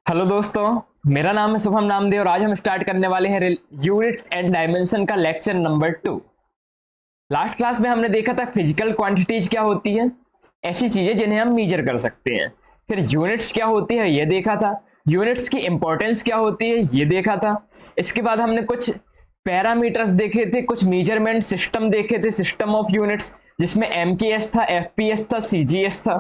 Hello दोस्तों, मेरा नाम है शुभम नामदेव और आज हम स्टार्ट करने वाले हैं यूनिट्स एंड डायमेंशन का लेक्चर नंबर 2। लास्ट क्लास में हमने देखा था फिजिकल क्वांटिटीज क्या होती है, ऐसी चीजें जिन्हें हम मीजर कर सकते हैं। फिर यूनिट्स क्या होती है ये देखा था, यूनिट्स की इंपॉर्टेंस क्या होती है ये देखा था। इसके बाद हमने कुछ पैरामीटर्स देखे थे, कुछ मेजरमेंट सिस्टम देखे थे, सिस्टम ऑफ यूनिट्स, जिसमें एमकेएस था, एफपीएस था, सीजीएस था।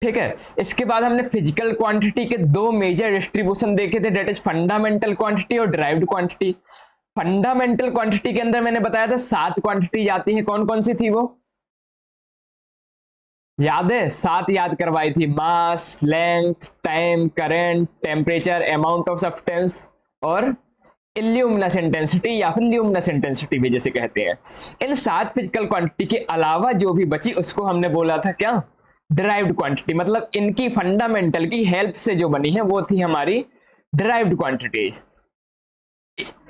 ठीक है। इसके बाद हमने फिजिकल क्वांटिटी के दो मेजर डिस्ट्रीब्यूशन देखे थे, डेट इज फंडामेंटल क्वांटिटी और डिराइव्ड क्वांटिटी। फंडामेंटल क्वांटिटी के अंदर मैंने बताया था 7 क्वांटिटी आती है। कौन कौन सी थी वो याद है? 7 याद करवाई थी, mass, length, time, current, temperature, amount of substance और इल्यूमिनस इंटेंसिटी या फिर ल्यूमिनस इंटेंसिटी भी जिसे कहते हैं। इन 7 फिजिकल क्वांटिटी के अलावा जो भी बची उसको हमने बोला था क्या? Derived quantity. मतलब इनकी फंडामेंटल की हेल्प से जो बनी है वो थी हमारी डिराइव्ड क्वांटिटीज।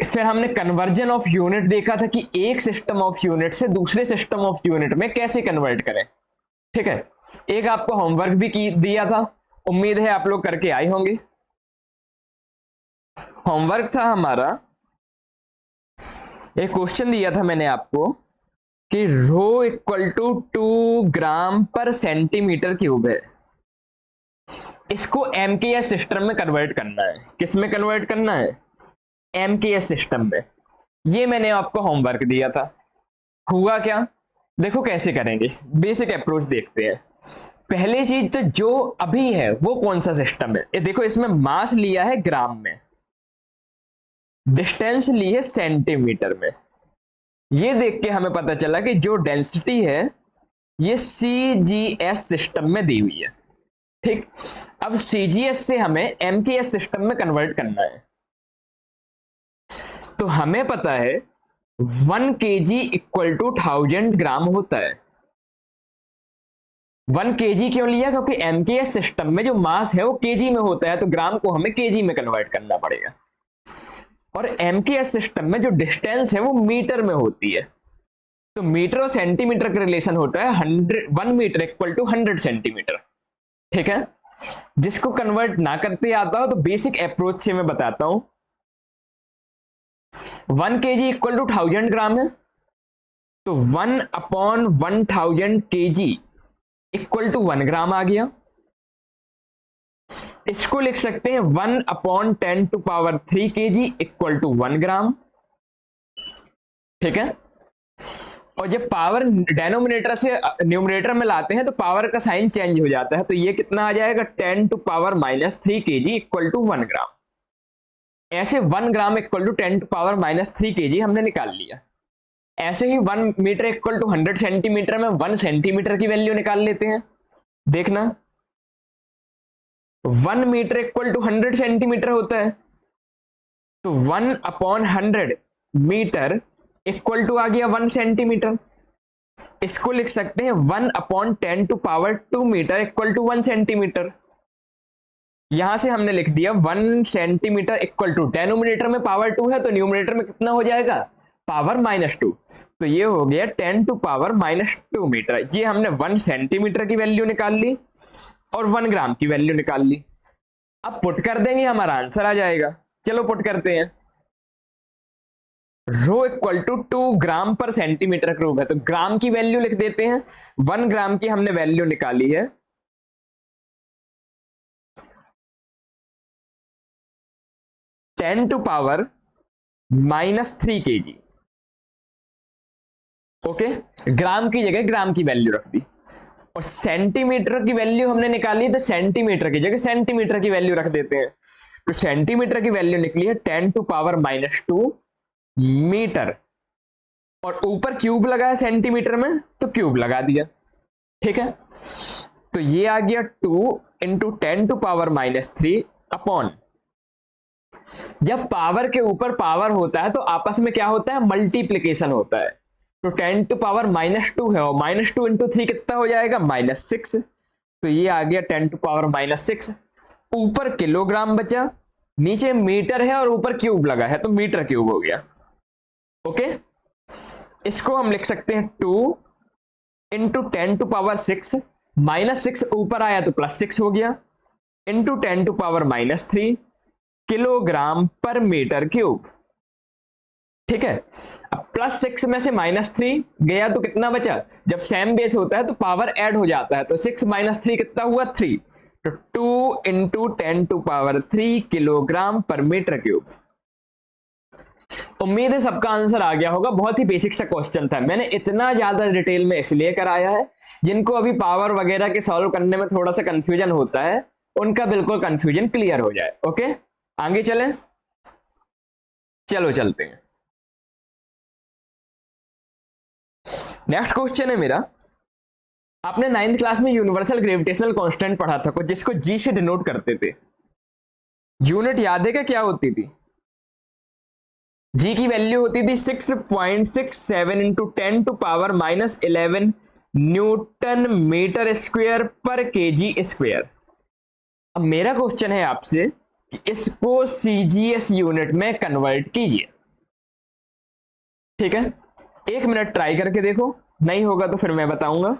फिर हमने कन्वर्जन ऑफ यूनिट देखा था कि एक सिस्टम ऑफ यूनिट से दूसरे सिस्टम ऑफ यूनिट में कैसे कन्वर्ट करें। ठीक है। एक आपको होमवर्क भी दिया था, उम्मीद है आप लोग करके आए होंगे। होमवर्क था हमारा, एक क्वेश्चन दिया था मैंने आपको कि रो इक्वल टू 2 ग्राम पर सेंटीमीटर क्यूब है। इसको एमकेएस सिस्टम में कन्वर्ट करना है। किस में कन्वर्ट करना है? एमकेएस सिस्टम में। ये मैंने आपको होमवर्क दिया था। हुआ क्या? देखो कैसे करेंगे, बेसिक अप्रोच देखते हैं। पहली चीज तो जो अभी है वो कौन सा सिस्टम है, ये देखो, इसमें मास लिया है ग्राम में, डिस्टेंस ली है सेंटीमीटर में। ये देख के हमें पता चला कि जो डेंसिटी है ये सीजीएस सिस्टम में दी हुई है। ठीक। अब सीजीएस से हमें एमकेएस सिस्टम में कन्वर्ट करना है। तो हमें पता है 1 केजी इक्वल टू 1000 ग्राम होता है। 1 केजी क्यों लिया? क्योंकि एमकेएस सिस्टम में जो मास है वो केजी में होता है, तो ग्राम को हमें केजी में कन्वर्ट करना पड़ेगा। और एमकेएस सिस्टम में जो डिस्टेंस है वो मीटर में होती है, तो मीटर और सेंटीमीटर का रिलेशन होता है 1 मीटर इक्वल टू 100 सेंटीमीटर। ठीक है। जिसको कन्वर्ट ना करते आता हो तो बेसिक अप्रोच से मैं बताता हूं। 1 केजी इक्वल टू 1000 ग्राम है, तो 1 upon 1000 KG equal to 1 gram आ गया। इसको लिख सकते हैं 1 upon 10 to power 3 KG equal to 1 gram. ठीक है। और जब पावर डेनोमिनेटर से न्यूमरेटर में लाते हैं तो पावर का साइन चेंज हो जाता है, तो ये कितना आ जाएगा? 10 to power -3 KG equal to 1 gram. ऐसे 1 gram equal to 10 to power -3 KG हमने निकाल लिया। ऐसे ही 1 मीटर इक्वल टू 100 सेंटीमीटर में 1 सेंटीमीटर की वैल्यू निकाल लेते हैं। देखना, 1 मीटर इक्वल टू 100 सेंटीमीटर होता है, तो 1 अपॉन 100 मीटर इक्वल टू आ गया 1 सेंटीमीटर। इसको लिख सकते हैं 1 upon 10 to power 2 metre equal to 1 centimetre. यहां से हमने लिख दिया 1 सेंटीमीटर इक्वल टू, डेनोमिनेटर में पावर 2 है तो न्यूमरेटर में कितना हो जाएगा? पावर -2। तो ये हो गया 10 टू पावर -2 मीटर। ये हमने 1 सेंटीमीटर की वैल्यू निकाल ली और 1 ग्राम की वैल्यू निकाल ली। अब पुट कर देंगे, हमारा आंसर आ जाएगा। चलो पुट करते हैं। रो इक्वल टू 2 ग्राम पर सेंटीमीटर क्यूब है, तो ग्राम की वैल्यू लिख देते हैं। 1 ग्राम की हमने वैल्यू निकाली है 10 टू पावर -3 केजी। ओके, ग्राम की जगह ग्राम की वैल्यू रख दी। और सेंटीमीटर की वैल्यू हमने निकाली, तो सेंटीमीटर की जगह सेंटीमीटर की वैल्यू रख देते हैं। तो सेंटीमीटर की वैल्यू निकली है 10 टू पावर -2 मीटर, और ऊपर क्यूब लगा है सेंटीमीटर में तो क्यूब लगा दिया। ठीक है। तो ये आ गया 2 इंटू 10 टू पावर -3 अपॉन, जब पावर के ऊपर पावर होता है तो आपस में क्या होता है? मल्टीप्लीकेशन होता है। तो 10 टू पावर -2 है और -2 इंटू 3 कितना हो जाएगा? -6। तो ये आ गया 10 टू पावर -6। ऊपर किलोग्राम बचा, नीचे मीटर है और ऊपर क्यूब लगा है तो मीटर क्यूब हो गया। ओके, इसको हम लिख सकते हैं 2 इंटू 10 टू पावर 6, -6 ऊपर आया तो +6 हो गया, इंटू 10⁻³ किलोग्राम पर मीटर क्यूब। ठीक है, अब +6 में से -3 गया तो कितना बचा? जब सेम बेस होता है तो पावर ऐड हो जाता है, तो 6 - 3 कितना हुआ? 3। तो 2 इंटू 10⁻³ किलोग्राम पर मीटर क्यूब। उम्मीद है सबका आंसर आ गया होगा। बहुत ही बेसिक सा क्वेश्चन था, मैंने इतना ज्यादा डिटेल में इसलिए कराया है, जिनको अभी पावर वगैरह के सॉल्व करने में थोड़ा सा कंफ्यूजन होता है, उनका बिल्कुल कंफ्यूजन क्लियर हो जाए। ओके, आगे चलें, चलो चलते हैं। नेक्स्ट क्वेश्चन है मेरा, आपने 9th क्लास में यूनिवर्सल ग्रेविटेशनल कांस्टेंट पढ़ा था कुछ, जिसको जी से डिनोट करते थे। यूनिट याद है क्या होती थी? जी की वैल्यू होती थी 6.67 इंटू 10⁻11 न्यूटन मीटर स्क्वायर पर केजी स्क्वायर। अब मेरा क्वेश्चन है आपसे कि इसको सीजीएस यूनिट में कन्वर्ट कीजिए। ठीक है, 1 मिनट ट्राई करके देखो, नहीं होगा तो फिर मैं बताऊंगा।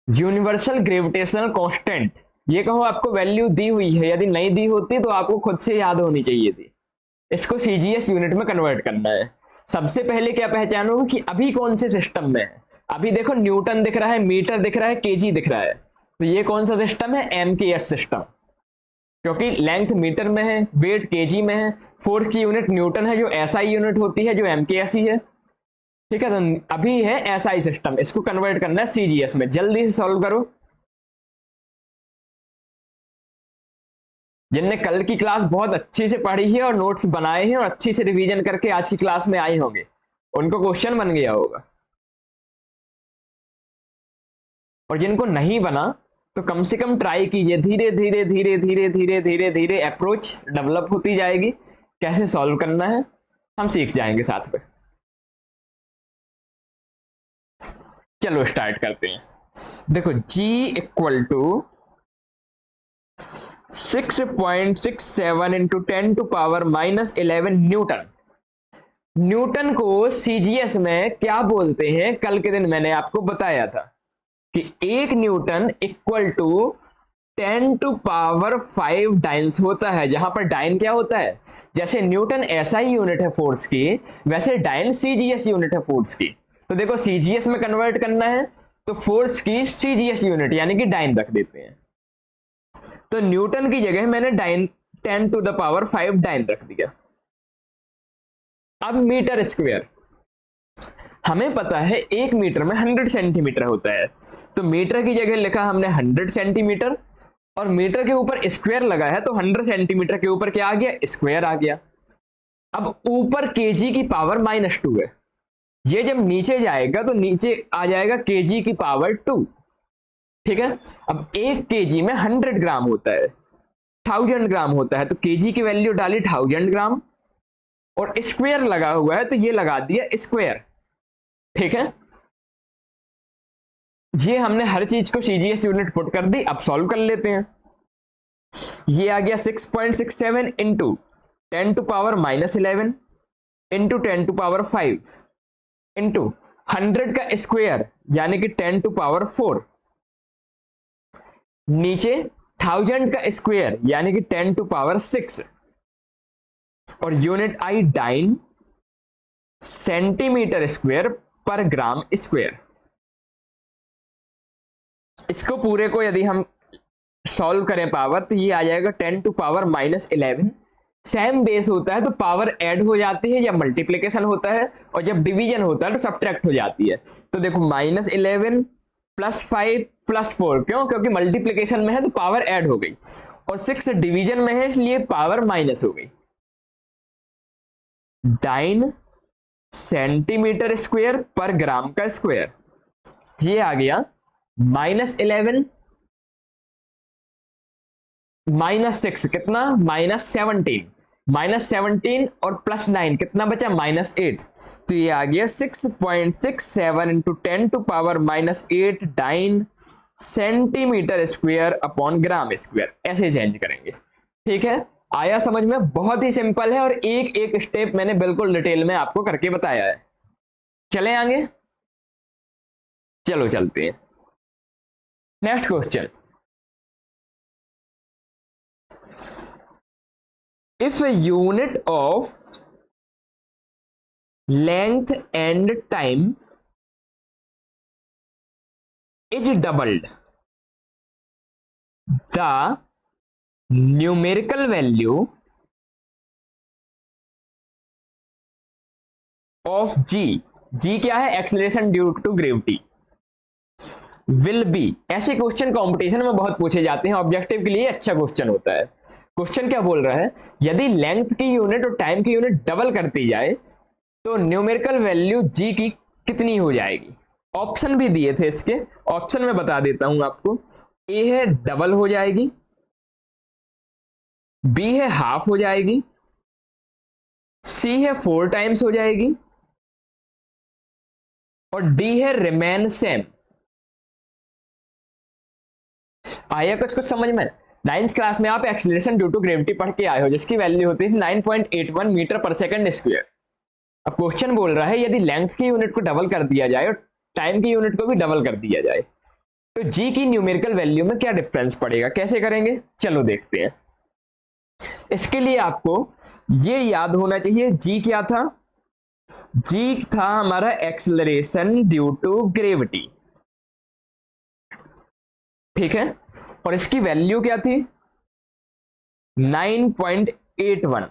यूनिवर्सल ग्रेविटेशनल कांस्टेंट, ये कहो आपको वैल्यू दी हुई है, यदि नहीं दी होती तो आपको खुद से याद होनी चाहिए थी। इसको सीजीएस यूनिट में कन्वर्ट करना है। सबसे पहले क्या पहचानोगे कि अभी कौन से सिस्टम में है। अभी देखो न्यूटन दिख रहा है, मीटर दिख रहा है, केजी दिख रहा है, तो ये कौन सा सिस्टम है? एमकेएस सिस्टम, क्योंकि लेंथ मीटर में है, वेट केजी में है, फोर्स की यूनिट न्यूटन है जो एसआई यूनिट होती है, जो एमकेएस ही है। ठीक है, तो अभी है एसआई सिस्टम, इसको कन्वर्ट करना है सीजीएस में। जल्दी से सॉल्व करो। जिनने कल की क्लास बहुत अच्छे से पढ़ी है और नोट्स बनाए हैं और अच्छी से रिवीजन करके आज की क्लास में आए होंगे, उनको क्वेश्चन बन गया होगा। और जिनको नहीं बना तो कम से कम ट्राई कीजिए, धीरे धीरे धीरे धीरे धीरे धीरे धीरे अप्रोच डेवलप होती जाएगी, कैसे सॉल्व करना है हम सीख जाएंगे साथ में। चलो स्टार्ट करते हैं। देखो G equal to 6.67 into 10⁻11 newton. Newton को सीजीएस में क्या बोलते हैं? कल के दिन मैंने आपको बताया था कि 1 न्यूटन इक्वल टू 10⁵ डाइन्स होता है, जहां पर डाइन क्या होता है? जैसे न्यूटन एसआई यूनिट है फोर्स की, वैसे डाइन सीजीएस यूनिट है फोर्स की। तो देखो सीजीएस में कन्वर्ट करना है तो फोर्स की सीजीएस यूनिट यानी कि डाइन रख देते हैं। तो न्यूटन की जगह मैंने डाइन 10⁵ डाइन रख दिया। अब मीटर स्क्वायर, हमें पता है 1 मीटर में 100 सेंटीमीटर होता है, तो मीटर की जगह लिखा हमने 100 सेंटीमीटर, और मीटर के ऊपर स्क्वायर लगा है तो 100 सेंटीमीटर के ऊपर क्या आ गया? स्क्वायर आ गया। अब ऊपर केजी की पावर -2 है, ये जब नीचे जाएगा तो नीचे आ जाएगा केजी की पावर 2। ठीक है, अब 1 केजी में 100 ग्राम होता है, 1000 ग्राम होता है, तो केजी की वैल्यू डाली 1000 ग्राम, और स्क्वायर लगा हुआ है तो ये लगा दिया स्क्वायर। ठीक है, ये हमने हर चीज को सीजीएस यूनिट पुट कर दी। अब सॉल्व कर लेते हैं। ये आ गया 6.67 इंटू 10⁻11 इंटू 10⁵ इंटू 100 का स्क्वायर यानी कि 10⁴, नीचे 1000 का स्क्वायर यानी कि 10⁶, और यूनिट आई डाइन सेंटीमीटर स्क्वायर पर ग्राम स्क्वायर। इसको पूरे को यदि हम सॉल्व करें पावर, तो ये आ जाएगा 10⁻11। सेम बेस होता है तो पावर ऐड हो जाती है या मल्टीप्लिकेशन होता है, और जब डिवीजन होता है तो सब्ट्रैक्ट हो जाती है। तो देखो -11 +5 +4, क्यों? क्योंकि मल्टीप्लिकेशन में है तो पावर ऐड हो गई, और 6 डिवीजन में है इसलिए पावर माइनस हो गई। डाइन सेंटीमीटर स्क्वायर पर ग्राम का स्क्वायर, ये आ गया -11 -6 कितना? -17, -17 और +9 कितना बचा? -8। तो ये आ गया 6.67 into 10⁻8 dyne centimetre square upon gram square, ऐसे चेंज करेंगे। ठीक है, आया समझ में? बहुत ही सिंपल है और एक एक स्टेप मैंने बिल्कुल डिटेल में आपको करके बताया है। चले आगे, चलो चलते हैं। Next question, if a unit of length and time is doubled, the numerical value of g क्या है, acceleration due to gravity, will be. ऐसे क्वेश्चन कंपटीशन में बहुत पूछे जाते हैं, ऑब्जेक्टिव के लिए अच्छा क्वेश्चन होता है। क्वेश्चन क्या बोल रहा है, यदि लेंथ की यूनिट और टाइम की यूनिट डबल करती जाए तो न्यूमेरिकल वैल्यू जी की कितनी हो जाएगी। ऑप्शन भी दिए थे इसके, ऑप्शन में बता देता हूं आपको। ए है डबल हो जाएगी, बी है हाफ हो जाएगी, सी है 4 टाइम्स हो जाएगी, और डी है रिमेन सेम। आया कुछ समझ में। 9th क्लास में आप एक्सीलरेशन ड्यू टू ग्रेविटी पढ़ के आए हो, जिसकी वैल्यू होती है 9.81 मीटर पर सेकंड स्क्वायर। अब क्वेश्चन बोल रहा है यदि लेंथ की यूनिट को डबल कर दिया जाए और टाइम की यूनिट को भी डबल कर दिया जाए तो जी की न्यूमेरिकल वैल्यू में क्या डिफरेंस पड़ेगा, कैसे करेंगे, चलो देखते हैं। इसके लिए आपको ये याद होना चाहिए, जी क्या था, जी था हमारा एक्सेलरेशन ड्यू टू ग्रेविटी, ठीक है, और इसकी वैल्यू क्या थी 9.81।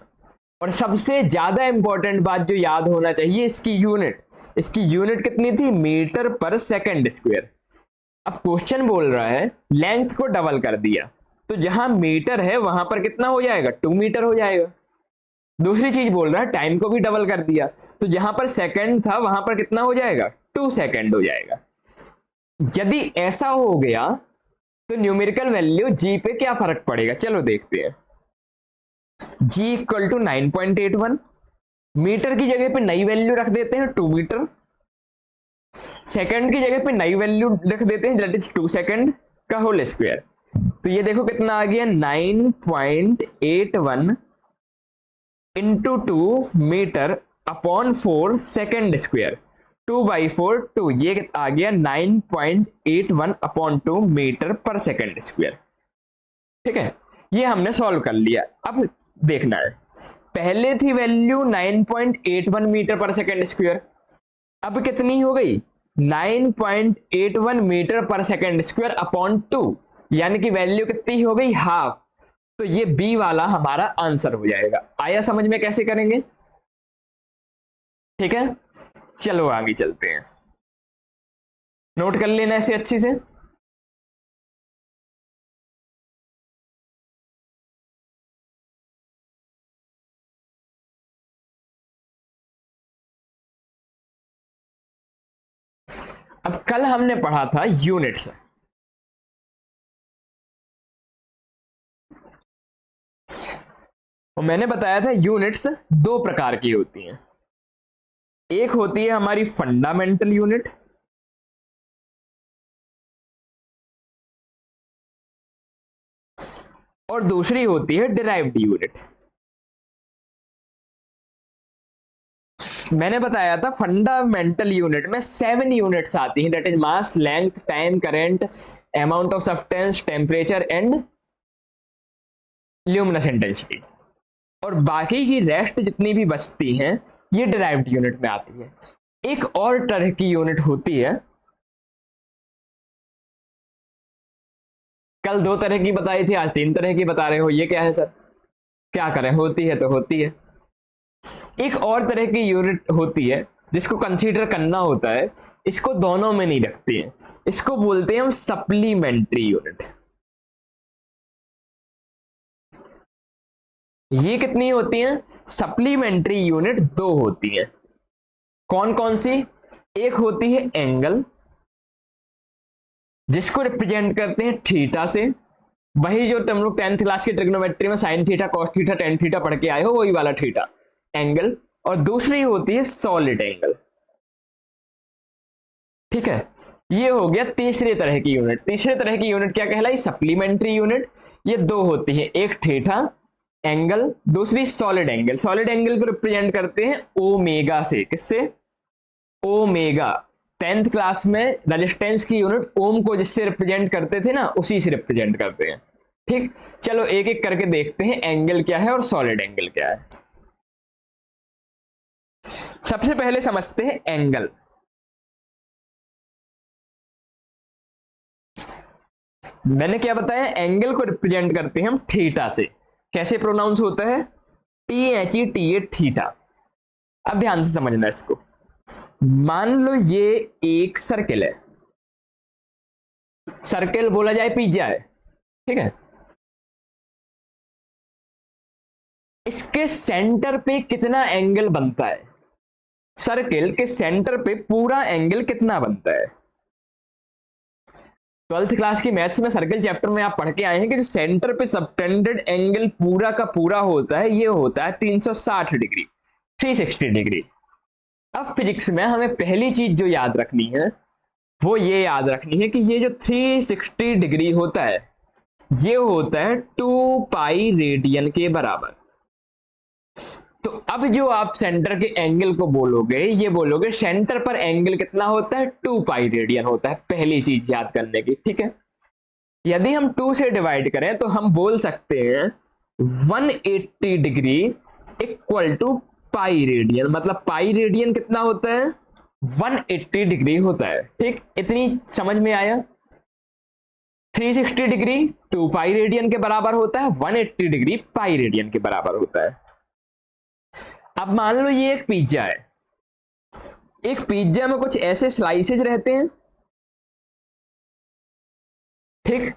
और सबसे ज्यादा इंपॉर्टेंट बात जो याद होना चाहिए, इसकी यूनिट कितनी थी, मीटर पर सेकंड स्क्वायर। अब क्वेश्चन बोल रहा है लेंथ को डबल कर दिया तो जहां मीटर है वहां पर कितना हो जाएगा, 2 मीटर हो जाएगा। दूसरी चीज बोल रहा है टाइम को भी डबल कर दिया तो जहां पर सेकंड था वहां पर कितना हो जाएगा, 2 सेकंड हो जाएगा। यदि ऐसा हो गया तो न्यूमेरिकल वैल्यू जी पे क्या फर्क पड़ेगा, चलो देखते हैं। जी इक्वल टू 9.81, मीटर की जगह पे नई वैल्यू रख देते हैं 2 मीटर, सेकंड की जगह पे नई वैल्यू रख देते हैं दैट इज 2 सेकंड का होल स्क्वायर। तो ये देखो कितना आ गया 9.81 into 2 metre upon 4 second square, 2/4 2, ये आ गया 9.81 अपॉन 2 मीटर पर सेकंड स्क्वायर। ठीक है, ये हमने सॉल्व कर लिया। अब देखना है, पहले थी वैल्यू 9.81 मीटर पर सेकंड स्क्वायर, अब कितनी हो गई 9.81 मीटर पर सेकंड स्क्वायर अपॉन 2, यानी कि वैल्यू कितनी हो गई, हाफ। तो ये बी वाला हमारा आंसर हो जाएगा। आया समझ में कैसे करेंगे, ठीक है, चलो आगे चलते हैं, नोट कर लेना इसे अच्छी से। अब कल हमने पढ़ा था यूनिट्स, और मैंने बताया था यूनिट्स 2 प्रकार की होती हैं। एक होती है हमारी फंडामेंटल यूनिट, और दूसरी होती है डिराइव्ड यूनिट। मैंने बताया था फंडामेंटल यूनिट में 7 यूनिट्स आती हैं, that is mass, length, time, current, amount of substance, temperature and luminous intensity. और बाकी की रेस्ट जितनी भी बचती हैं ये डिराइव्ड यूनिट में आती है। एक और तरह की यूनिट होती है, कल 2 तरह की बताई थी, आज 3 तरह की बता रहे हो, ये क्या है सर, क्या करें, होती है तो होती है। एक और तरह की यूनिट होती है जिसको कंसीडर करना होता है, इसको दोनों में नहीं रखते हैं, इसको बोलते हैं हम सप्लीमेंट्री यूनिट। ये कितनी होती हैं, सप्लीमेंट्री यूनिट 2 होती हैं। कौन कौन सी, एक होती है एंगल, जिसको रिप्रेजेंट करते हैं थीटा से, वही जो तुम लोग 10th क्लास की ट्रिग्नोमेट्री में sine theta, cos theta, tan theta पढ़ के आए हो, वही वाला थीटा एंगल। और दूसरी होती है सॉलिड एंगल, ठीक है। ये हो गया तीसरे तरह की यूनिट। तीसरे तरह की यूनिट क्या कहलाई, सप्लीमेंट्री यूनिट। ये 2 होती है, एक थीटा एंगल, दूसरी सॉलिड एंगल। सॉलिड एंगल को रिप्रेजेंट करते हैं ओमेगा से, किससे, ओमेगा, 10th क्लास में रेजिस्टेंस की यूनिट ओम को जिससे रिप्रेजेंट करते थे ना, उसी से रिप्रेजेंट करते हैं। ठीक, चलो एक एक करके देखते हैं एंगल क्या है और सॉलिड एंगल क्या है। सबसे पहले समझते हैं एंगल। मैंने क्या बताया, एंगल को रिप्रेजेंट करते हैं हम थीटा से। कैसे प्रोनाउंस होता है, THETA, थीटा। अब ध्यान से समझना इसको। मान लो ये एक सर्किल है, सर्किल बोला जाए पिज्जा है, ठीक है। इसके सेंटर पे कितना एंगल बनता है, सर्किल के सेंटर पे पूरा एंगल कितना बनता है। 12th क्लास की मैथ्स में सर्किल चैप्टर में आप पढ़ के आए हैं कि जो सेंटर पे सबटेंडेड एंगल पूरा का पूरा होता है, ये होता है 360 डिग्री, 360 डिग्री। अब फिजिक्स में हमें पहली चीज जो याद रखनी है वो ये याद रखनी है कि ये जो 360 डिग्री होता है ये होता है 2 पाई रेडियन के बराबर। तो अब जो आप सेंटर के एंगल को बोलोगे, ये बोलोगे सेंटर पर एंगल कितना होता है, 2 पाई रेडियन होता है। पहली चीज याद करने की, ठीक है। यदि हम 2 से डिवाइड करें तो हम बोल सकते हैं 180 degree equal to pi radian. मतलब पाई रेडियन कितना होता है, 180 डिग्री होता है। ठीक, इतनी समझ में आया। 360 डिग्री 2 पाई रेडियन के बराबर होता है, 180 डिग्री पाई रेडियन के बराबर होता है। अब मान लो ये एक पिज्जा है, एक पिज्जा में कुछ ऐसे स्लाइसेज रहते हैं, ठीक।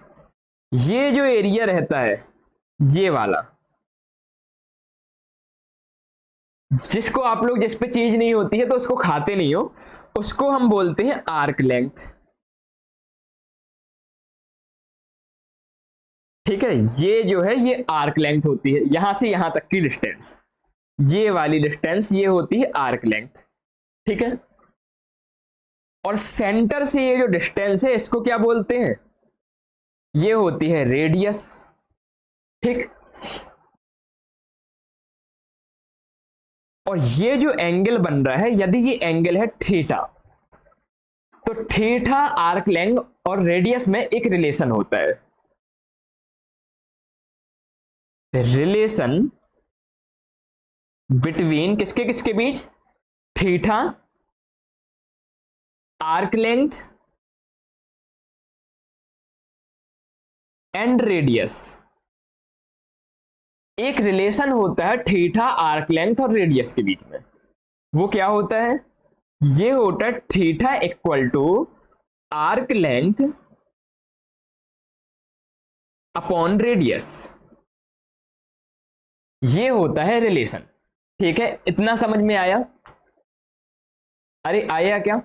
ये जो एरिया रहता है ये वाला, जिसको आप लोग, जिस पे चीज नहीं होती है तो उसको खाते नहीं हो, उसको हम बोलते हैं आर्क लेंथ। ठीक है, ये जो है ये आर्क लेंथ होती है, यहां से यहां तक की डिस्टेंस, ये वाली डिस्टेंस ये होती है आर्क लेंथ। ठीक है, और सेंटर से ये जो डिस्टेंस है इसको क्या बोलते हैं, ये होती है रेडियस। ठीक, और ये जो एंगल बन रहा है, यदि ये एंगल है थीटा, तो थीटा आर्क लेंथ और रेडियस में एक रिलेशन होता है, रिलेशन बिटवीन किसके किसके बीच, theta, arc length and radius. एक रिलेशन होता है थीटा, आर्क लेंथ और रेडियस के बीच में। वो क्या होता है, ये होता है theta equal to arc length upon radius. ये होता है रिलेशन। ठीक है, इतना समझ में आया। अरे आया क्या।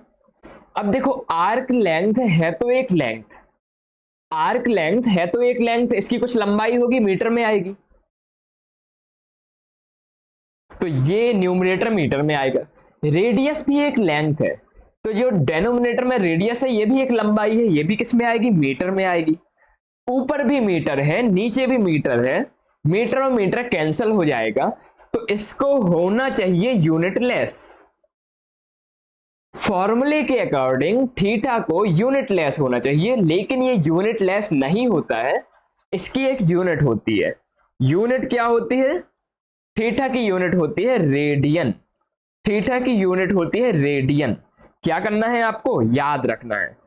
अब देखो आर्क लेंथ है तो एक लेंथ, आर्क लेंथ है तो एक लेंथ, इसकी कुछ लंबाई होगी, मीटर में आएगी, तो ये न्यूमरेटर मीटर में आएगा। रेडियस भी एक लेंथ है, तो जो डेनोमिनेटर में रेडियस है ये भी एक लंबाई है, ये भी किस में आएगी, मीटर में आएगी। ऊपर भी मीटर है नीचे भी मीटर है, मीटर और मीटर कैंसिल हो जाएगा, तो इसको होना चाहिए यूनिट लेस। फॉर्मूले के अकॉर्डिंग थीटा को यूनिट लेस होना चाहिए, लेकिन ये यूनिट लेस नहीं होता है, इसकी एक यूनिट होती है। यूनिट क्या होती है, थीटा की यूनिट होती है रेडियन, थीटा की यूनिट होती है रेडियन। क्या करना है आपको, याद रखना है।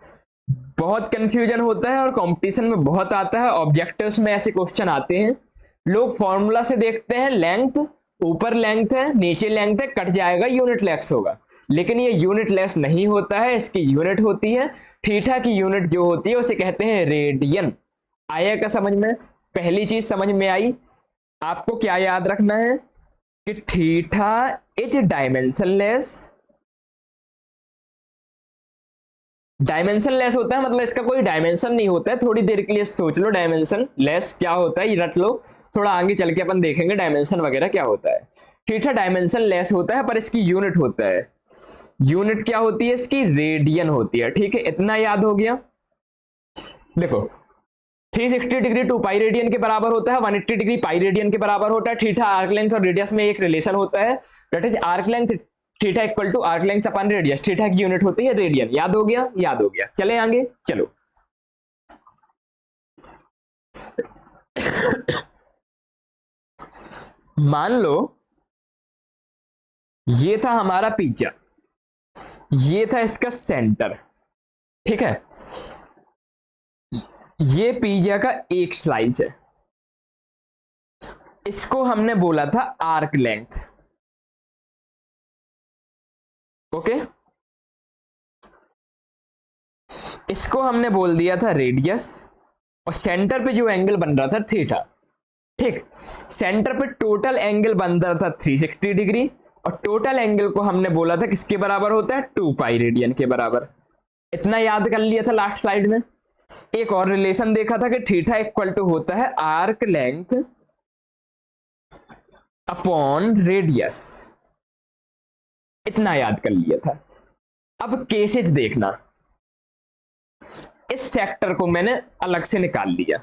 बहुत कंफ्यूजन होता है और कंपटीशन में बहुत आता है, ऑब्जेक्टिव्स में ऐसे क्वेश्चन आते हैं, लोग फॉर्मूला से देखते हैं, लेंथ ऊपर लेंथ है नीचे लेंथ है, कट जाएगा यूनिट लेस होगा, लेकिन ये यूनिट लेस नहीं होता है, इसकी यूनिट होती है, थीटा की यूनिट जो होती है उसे कहते हैं रेडियन। आया क्या समझ में, पहली चीज समझ में आई। आपको क्या याद रखना है कि theta is dimensionless, dimension less होता है मतलब इसका कोई डायमेंशन नहीं होता है। थोड़ी देर के लिए सोच लो डायमेंशन लेस क्या होता है, ये रट लो, थोड़ा आगे चल के अपन देखेंगे डायमेंशन वगैरह क्या होता है। थीटा डायमेंशन लेस होता है पर इसकी यूनिट होता है, यूनिट क्या होती है इसकी, रेडियन होती है। ठीक है, इतना याद हो गया। देखो 360 डिग्री 2 पाई रेडियन के बराबर होता है, 180 डिग्री पाई रेडियन के बराबर होता है। थीटा आर्क लेंथ और रेडियस में एक रिलेशन होता है, that is arc length theta equal to arc length upon radius, theta की यूनिट होती है रेडियन। याद हो गया? याद हो गया। चले आगे, चलो। मान लो ये था हमारा पिज्जा, ये था इसका सेंटर, ठीक है। ये पिज्जा का एक स्लाइस है, इसको हमने बोला था आर्क लेंथ, ओके। इसको हमने बोल दिया था रेडियस, और सेंटर पे जो एंगल बन रहा था थीटा, ठीक। सेंटर पे टोटल एंगल बन रहा था 360 डिग्री, और टोटल एंगल को हमने बोला था किसके बराबर होता है? 2 पाई रेडियन के बराबर। इतना याद कर लिया था लास्ट स्लाइड में। एक और रिलेशन देखा था कि थीटा इक्वल टू होता है आर्क लेंथ अपॉन रेडियस, इतना याद कर लिया था। अब केसेज देखना, इस सेक्टर को मैंने अलग से निकाल लिया,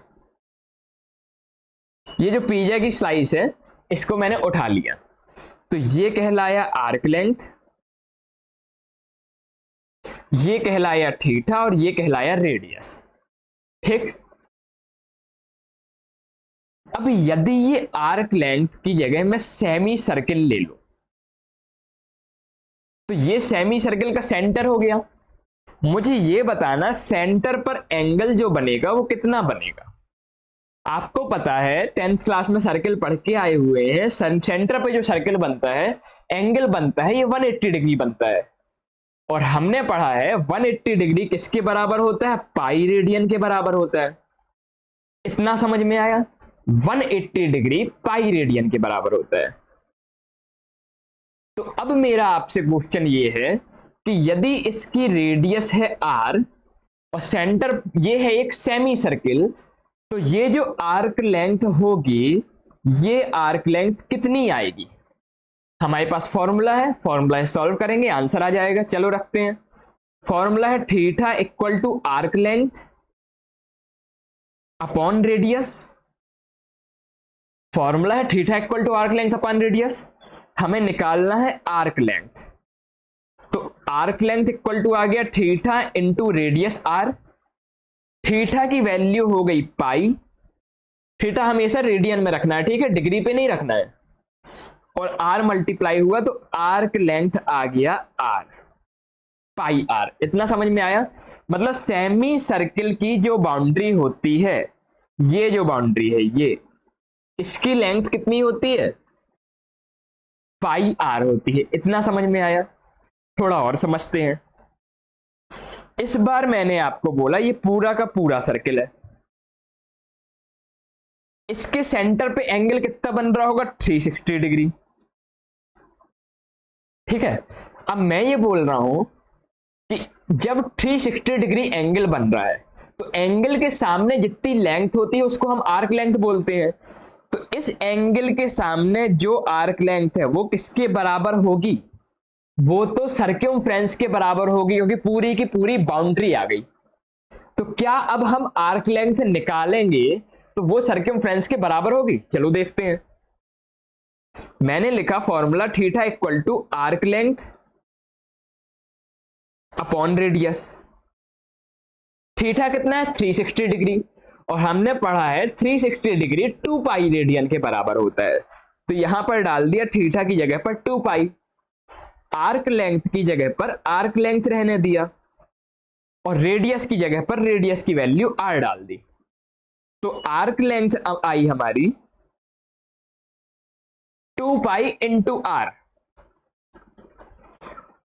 ये जो पिज्जा की स्लाइस है इसको मैंने उठा लिया, तो ये कहलाया आर्क लेंथ, ये कहलाया थीटा, और ये कहलाया रेडियस, ठीक। अब यदि ये आर्क लेंथ की जगह मैं सेमी सर्किल ले लूं, तो ये सेमी सर्किल का सेंटर हो गया। मुझे ये बताना सेंटर पर एंगल जो बनेगा वो कितना बनेगा। आपको पता है 10th क्लास में सर्किल पढ़ के आए हुए हैं, सेंटर पे जो सर्किल बनता है, एंगल बनता है, ये 180 डिग्री बनता है। और हमने पढ़ा है 180 डिग्री किसके बराबर होता है? पाई रेडियन के बराबर होता है। इतना समझ में आया? 180 डिग्री पाई रेडियन के बराबर होता है। तो अब मेरा आपसे क्वेश्चन ये है कि यदि इसकी रेडियस है आर और सेंटर ये है एक सेमी सर्किल, तो ये जो आर्क लेंथ होगी, ये आर्क लेंथ कितनी आएगी? हमारे पास फॉर्मूला है, फॉर्मूला सॉल्व करेंगे, आंसर आ जाएगा। चलो रखते हैं। फॉर्मूला है theta equal to arc length upon radius. Formula है theta equal to arc length upon radius. हमें निकालना है आर्क लेंथ, तो आर्क लेंथ इक्वल टू आ गया theta into radius R. Theta की वैल्यू हो गई पाई, थीटा हमेशा रेडियन में रखना है, ठीक है, डिग्री पे नहीं रखना है। और आर मल्टीप्लाई हुआ तो आर्क लेंथ आ गया आर, पाई आर। इतना समझ में आया? मतलब सेमी सर्किल की जो बाउंड्री होती है, ये जो बाउंड्री है, ये इसकी लेंथ कितनी होती है? पाई आर होती है। इतना समझ में आया? थोड़ा और समझते हैं। इस बार मैंने आपको बोला ये पूरा का पूरा सर्किल है, इसके सेंटर पे एंगल कितना बन रहा होगा? 360 डिग्री, ठीक है। अब मैं ये बोल रहा हूं कि जब 360 डिग्री एंगल बन रहा है, तो एंगल के सामने जितनी लेंथ होती है उसको हम आर्क लेंथ बोलते हैं। तो इस एंगल के सामने जो आर्क लेंथ है वो किसके बराबर होगी? वो तो सर्कमफ्रेंस के बराबर होगी, क्योंकि पूरी की पूरी बाउंड्री आ गई। तो क्या अब हम आर्क लेंथ निकालेंगे तो वो सर्कमफ्रेंस के बराबर होगी? चलो देखते हैं। मैंने लिखा formula theta equal to arc length upon radius. Theta कितना है? 360 डिग्री, और हमने पढ़ा है 360 डिग्री 2 पाई रेडियन के बराबर होता है। तो यहां पर डाल दिया थीटा की जगह पर 2 पाई, आर्क लेंथ की जगह पर आर्क लेंथ रहने दिया, और रेडियस की जगह पर रेडियस की वैल्यू आर डाल दी। तो आर्क लेंथ आई हमारी 2 पाई इंटू आर,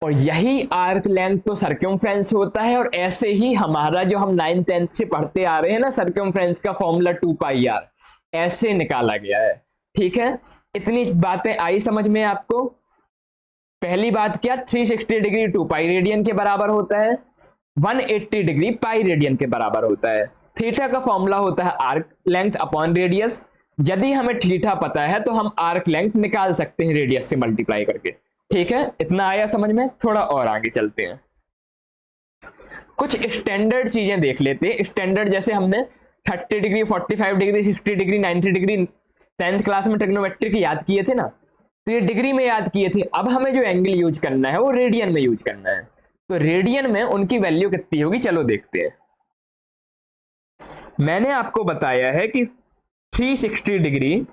और यही आर्क लेंथ तो सर्कमफ्रेंस होता है। और ऐसे ही हमारा जो हम 9th 10th से पढ़ते आ रहे हैं ना, सर्कमफ्रेंस का फॉर्मूला 2 पाई आर, ऐसे निकाला गया है, ठीक है। इतनी बातें आई समझ में आपको? पहली बात क्या? 360 डिग्री 2 पाई रेडियन के बराबर होता है, 180 डिग्री पाई रेडियन के बराबर होता है। थीटा का फॉर्मूला होता है आर्क लेंथ अपॉन रेडियस। यदि हमें थीटा पता है तो हम आर्क लेंथ निकाल सकते हैं रेडियस से मल्टीप्लाई करके, ठीक है। इतना आया समझ में? थोड़ा और आगे चलते हैं, कुछ स्टैंडर्ड चीजें देख लेते हैं। स्टैंडर्ड जैसे हमने 30 degree, 45 degree, 60 degree, 90 degree 10th class में ट्रिग्नोमेट्री याद किए थे ना, तो ये डिग्री में याद किए थे, अब हमें जो एंगल यूज करना है वो रेडियन में यूज करना है। तो रेडियन में उनकी वैल्यू कितनी होगी, चलो देखते हैं। मैंने आपको बताया है कि 360 डिग्री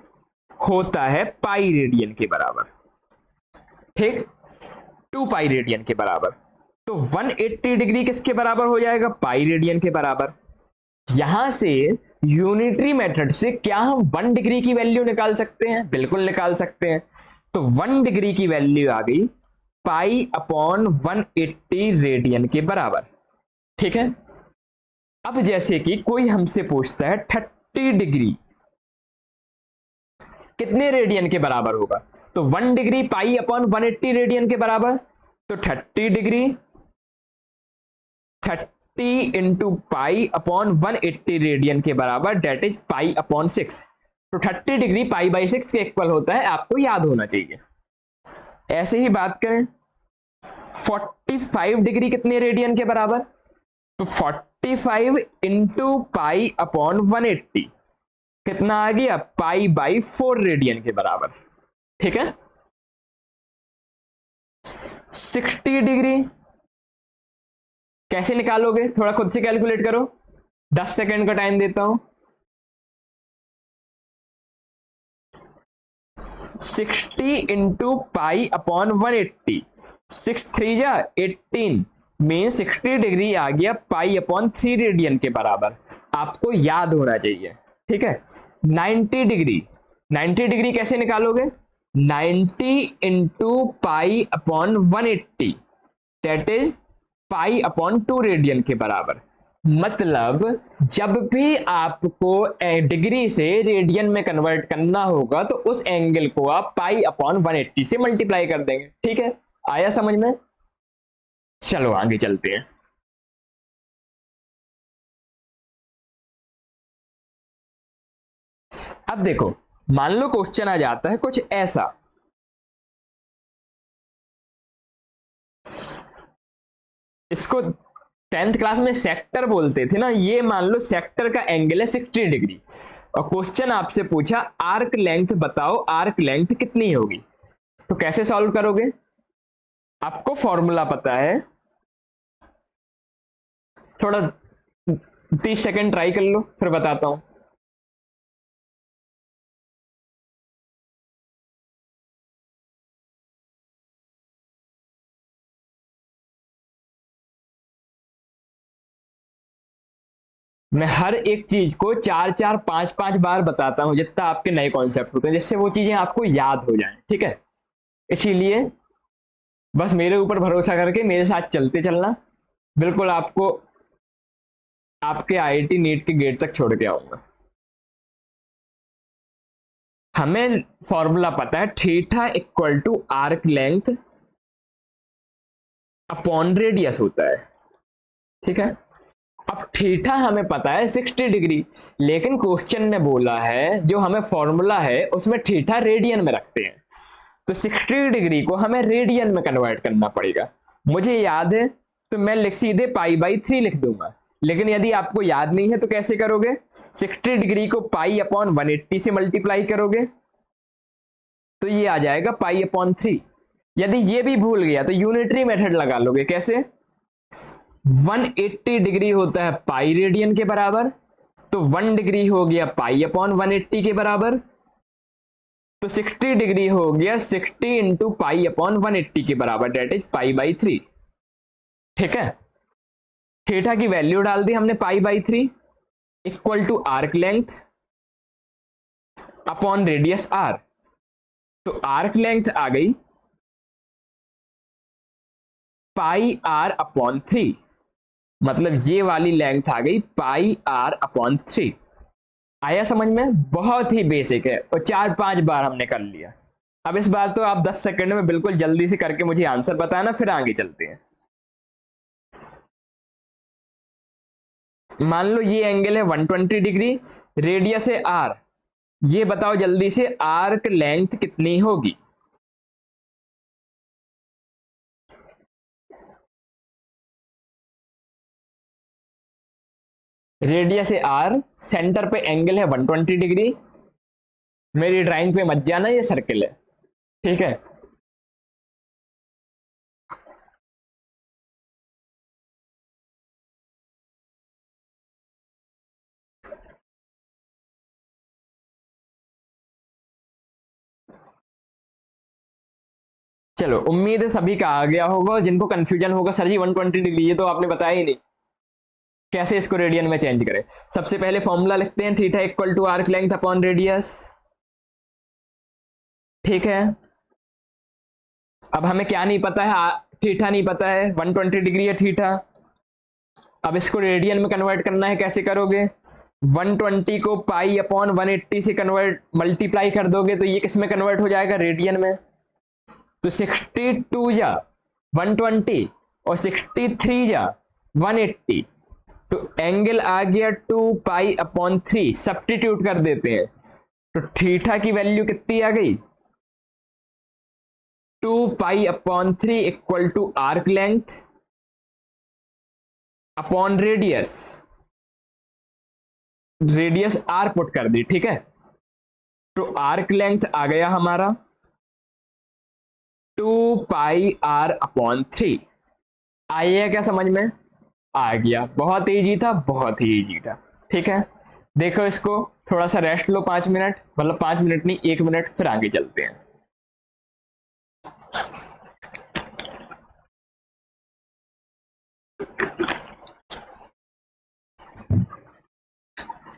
होता है पाई रेडियन के बराबर, ठीक, 2 पाई रेडियन के बराबर। तो 180 डिग्री किसके बराबर हो जाएगा, पाई रेडियन के बराबर। यहां से यूनिटरी मेथड से क्या हम 1 डिग्री की वैल्यू निकाल सकते हैं, बिल्कुल निकाल सकते हैं। तो 1 डिग्री की वैल्यू आ गई पाई अपॉन 180 रेडियन के बराबर, ठीक है। अब जैसे कि कोई हमसे पूछता है 30 डिग्री कितने रेडियन के बराबर होगा, तो 1 डिग्री पाई अपॉन 180 रेडियन के बराबर, तो 30 degree 30 into pi upon 180 radian के बराबर, डेट इज पाई अपॉन 6। तो 30 डिग्री पाई बाई 6 के इक्वल होता है, आपको याद होना चाहिए। ऐसे ही बात करें 45 डिग्री कितने रेडियन के बराबर, तो 45 इंटू पाई अपॉन 180 कितना आ गया, पाई बाई 4 रेडियन के बराबर, ठीक है। 60 डिग्री कैसे निकालोगे, थोड़ा खुद से कैलकुलेट करो, 10 सेकंड का टाइम देता हूं। 60 इंटू पाई अपॉन 180, 6 3 जा 18 मीन 60 डिग्री आ गया पाई अपॉन 3 रेडियन के बराबर, आपको याद होना चाहिए, ठीक है। 90 डिग्री, 90 डिग्री कैसे निकालोगे, 90 into pi upon 180 that is pi upon 2 radian के बराबर। मतलब जब भी आपको डिग्री से रेडियन में कन्वर्ट करना होगा तो उस एंगल को आप पाई अपॉन 180 से मल्टीप्लाई कर देंगे, ठीक है। आया समझ में, चलो आगे चलते हैं। अब देखो, मान लो क्वेश्चन आ जाता है कुछ ऐसा, इसको 10th क्लास में सेक्टर बोलते थे ना, ये मान लो सेक्टर का एंगल है 60 डिग्री, और क्वेश्चन आपसे पूछा आर्क लेंथ बताओ, आर्क लेंथ कितनी होगी। तो कैसे सॉल्व करोगे, आपको फॉर्मूला पता है, थोड़ा 30 सेकंड ट्राई कर लो फिर बताता हूं। मैं हर एक चीज को 4 4 5 5 बार बताता हूं, जितना आपके नए कॉन्सेप्ट होते हैं, जिससे वो चीजें आपको याद हो जाएं, ठीक है। इसीलिए बस मेरे ऊपर भरोसा करके मेरे साथ चलते चलना, बिल्कुल आपको आपके आईआईटी नीट के गेट तक छोड़ के आऊंगा। हमें फॉर्मूला पता है, theta equal to arc length upon radius होता है, ठीक है। अब थीटा हमें पता है 60 डिग्री, लेकिन क्वेश्चन में बोला है जो हमें फॉर्मूला है उसमें थीटा रेडियन में रखते हैं, तो 60 डिग्री को हमें रेडियन में कन्वर्ट करना पड़ेगा। मुझे याद है तो मैं सीधे पाई बाई 3 लिख दूंगा, लेकिन यदि आपको याद नहीं है तो कैसे करोगे, 60 डिग्री को पाई अपॉन 180 से मल्टीप्लाई करोगे तो ये आ जाएगा पाई अपॉन 3। यदि ये भी भूल गया तो यूनिटरी मेथड लगा लोगे, कैसे, 180 डिग्री होता है पाई रेडियन के बराबर, तो 1 डिग्री हो गया पाई अपॉन 180 के बराबर, तो 60 डिग्री हो गया 60 इंटू पाई अपॉन 180 के बराबर, डेट इज पाई बाई 3, ठीक है। थीटा की वैल्यू डाल दी हमने pi by 3 equal to arc length upon radius R, तो आर्क लेंथ आ गई पाई आर अपॉन 3, मतलब ये वाली लेंथ आ गई पाई आर अपॉन 3। आया समझ में, बहुत ही बेसिक है और 4 5 बार हमने कर लिया। अब इस बार तो आप 10 सेकंड में बिल्कुल जल्दी से करके मुझे आंसर बताना, फिर आगे चलते हैं। मान लो ये एंगल है 120 डिग्री, रेडियस है आर, ये बताओ जल्दी से आर्क लेंथ कितनी होगी। रेडियस है आर, सेंटर पे एंगल है 120 डिग्री, मेरी ड्राइंग पे मत जाना, ये सर्किल है। ठीक है। चलो उम्मीद है सभी का आ गया होगा, जिनको कंफ्यूजन होगा सर जी 120 डिग्री ये तो आपने बताया ही नहीं, कैसे इसको रेडियन में चेंज करें। सबसे पहले फॉर्मूला लिखते हैं, theta equal to arc length upon radius. ठीक है, अब हमें क्या नहीं पता है, थीटा नहीं पता है, 120 डिग्री है थीटा। अब इसको रेडियन में कन्वर्ट करना है, कैसे करोगे? 120 को पाई अपॉन 180 से कन्वर्ट मल्टीप्लाई कर दोगे तो ये किस में कन्वर्ट हो जाएगा? रेडियन में। तो 62 या 120 और 63 या 180, तो एंगल आ गया 2 पाई अपॉन 3। सब्स्टिट्यूट कर देते हैं तो थीटा की वैल्यू कितनी आ गई? 2 pi upon 3 equal to arc length upon radius. Radius R put कर दी, ठीक है। तो आर्क लेंथ आ गया हमारा 2 पाई आर अपॉन 3। आइए क्या समझ में आ गया? बहुत इजी था, बहुत ही इजी था। ठीक है, देखो इसको, थोड़ा सा रेस्ट लो 5 मिनट, मतलब 5 मिनट नहीं 1 मिनट, फिर आगे चलते हैं।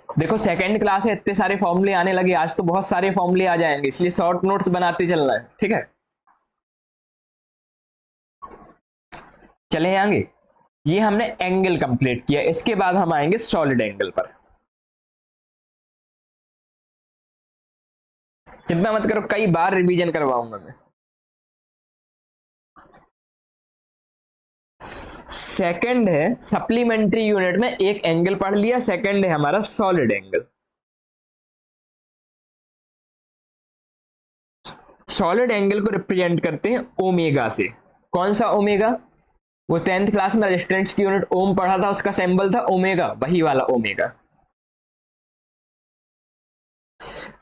देखो सेकंड क्लास है, इतने सारे फॉर्मूले आने लगे आज, तो बहुत सारे फॉर्मूले आ जाएंगे, इसलिए शॉर्ट नोट्स बनाते चलना है। ठीक है, चले आगे। ये हमने एंगल कंप्लीट किया, इसके बाद हम आएंगे सॉलिड एंगल पर। चिंता मत करो, कई बार रिवीजन करवाऊंगा मैं। सेकंड है सप्लीमेंट्री यूनिट में एक एंगल पढ़ लिया, सेकंड है हमारा सॉलिड एंगल। सॉलिड एंगल को रिप्रेजेंट करते हैं ओमेगा से। कौन सा ओमेगा? वो 10th क्लास में रेजिस्टेंस की यूनिट ओम पढ़ा था, उसका सिंबल था ओमेगा, वही वाला ओमेगा।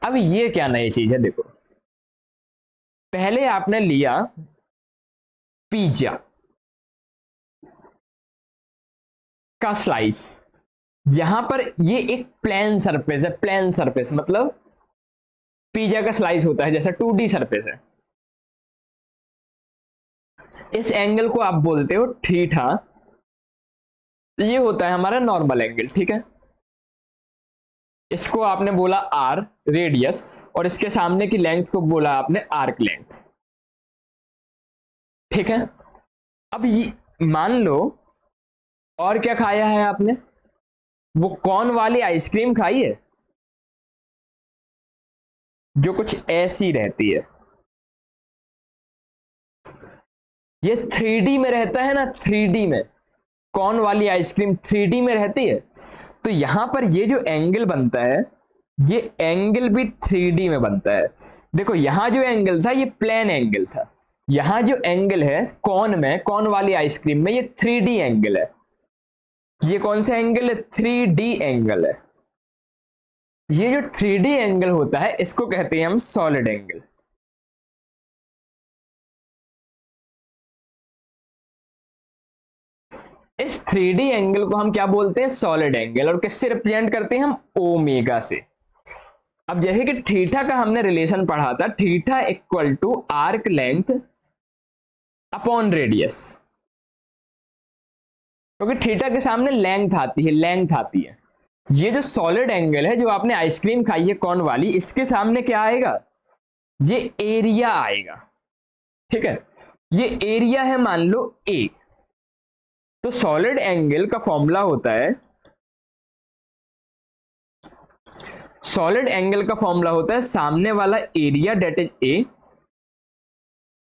अब ये क्या नई चीज है? देखो पहले आपने लिया पिज्जा का स्लाइस, यहां पर ये एक प्लेन सरफेस है, प्लेन सरफेस मतलब पिज्जा का स्लाइस होता है जैसा 2D सरफेस है। इस एंगल को आप बोलते हो थीटा, ये होता है हमारा नॉर्मल एंगल। ठीक है, इसको आपने बोला आर रेडियस, और इसके सामने की लेंथ को बोला आपने आर्क लेंथ। ठीक है, अब ये मान लो और क्या खाया है आपने? वो कौन वाली आइसक्रीम खाई है जो कुछ ऐसी रहती है, ये 3D में रहता है ना, 3D में कौन वाली आइसक्रीम 3D में रहती है। तो यहां पर ये जो एंगल बनता है, ये एंगल भी 3D में बनता है। देखो यहां जो एंगल था ये प्लेन एंगल था, यहां जो एंगल है कौन में, कौन वाली आइसक्रीम में, ये 3D एंगल है। ये कौन सा एंगल है? 3D एंगल है। ये जो 3D एंगल होता है इसको कहते हैं हम सॉलिड एंगल। इस 3D एंगल को हम क्या बोलते हैं? Solid angle. और किससे रिप्रेजेंट करते हैं हम? ओमेगा से। अब जैसे कि थीटा का हमने रिलेशन पढ़ा था, theta equal to arc length upon radius, क्योंकि थीटा के सामने लेंथ आती है, लेंथ आती है। ये जो सॉलिड एंगल है, जो आपने आइसक्रीम खाई है कौन वाली, इसके सामने क्या आएगा? ये एरिया आएगा। ठीक है, ये एरिया है मान लो ए। तो सॉलिड एंगल का फॉर्मूला होता है, सॉलिड एंगल का फॉर्मूला होता है सामने वाला area that is A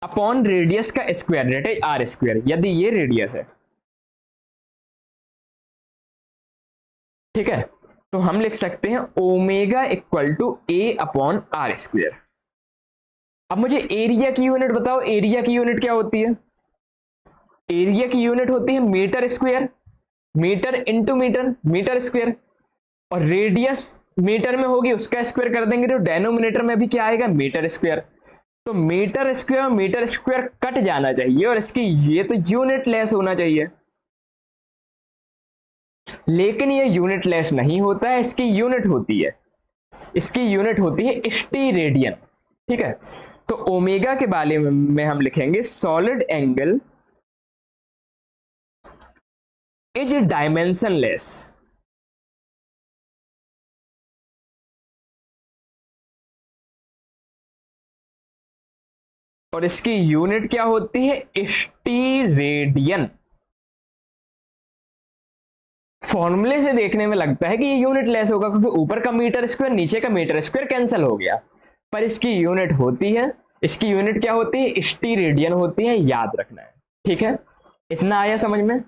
upon radius का square that is R square, यदि ये रेडियस है। ठीक है, तो हम लिख सकते हैं omega equal to A upon R square. अब मुझे एरिया की यूनिट बताओ, एरिया की यूनिट क्या होती है? एरिया की यूनिट होती है metre square, metre into metre, metre square. और रेडियस मीटर में होगी, उसका स्क्वायर कर देंगे तो डेनोमिनेटर में भी क्या आएगा? Metre square. तो मीटर स्क्वायर कट जाना चाहिए और इसकी ये तो यूनिट लेस होना चाहिए, लेकिन ये यूनिट लेस नहीं होता है, इसकी यूनिट होती है, इसकी यूनिट होती है स्टी रेडियन। ठीक है, तो ओमेगा के बारे में हम लिखेंगे सॉलिड एंगल इज डायमेंशनलेस। और इसकी यूनिट क्या होती है, स्टी रेडियन। फॉर्मूले से देखने में लगता है कि ये यूनिट लेस होगा क्योंकि ऊपर का मीटर स्क्वायर नीचे का मीटर स्क्वायर कैंसिल हो गया, पर इसकी यूनिट होती है, इसकी यूनिट क्या होती है, स्टी रेडियन होती है, याद रखना है। ठीक है, इतना आया समझ में।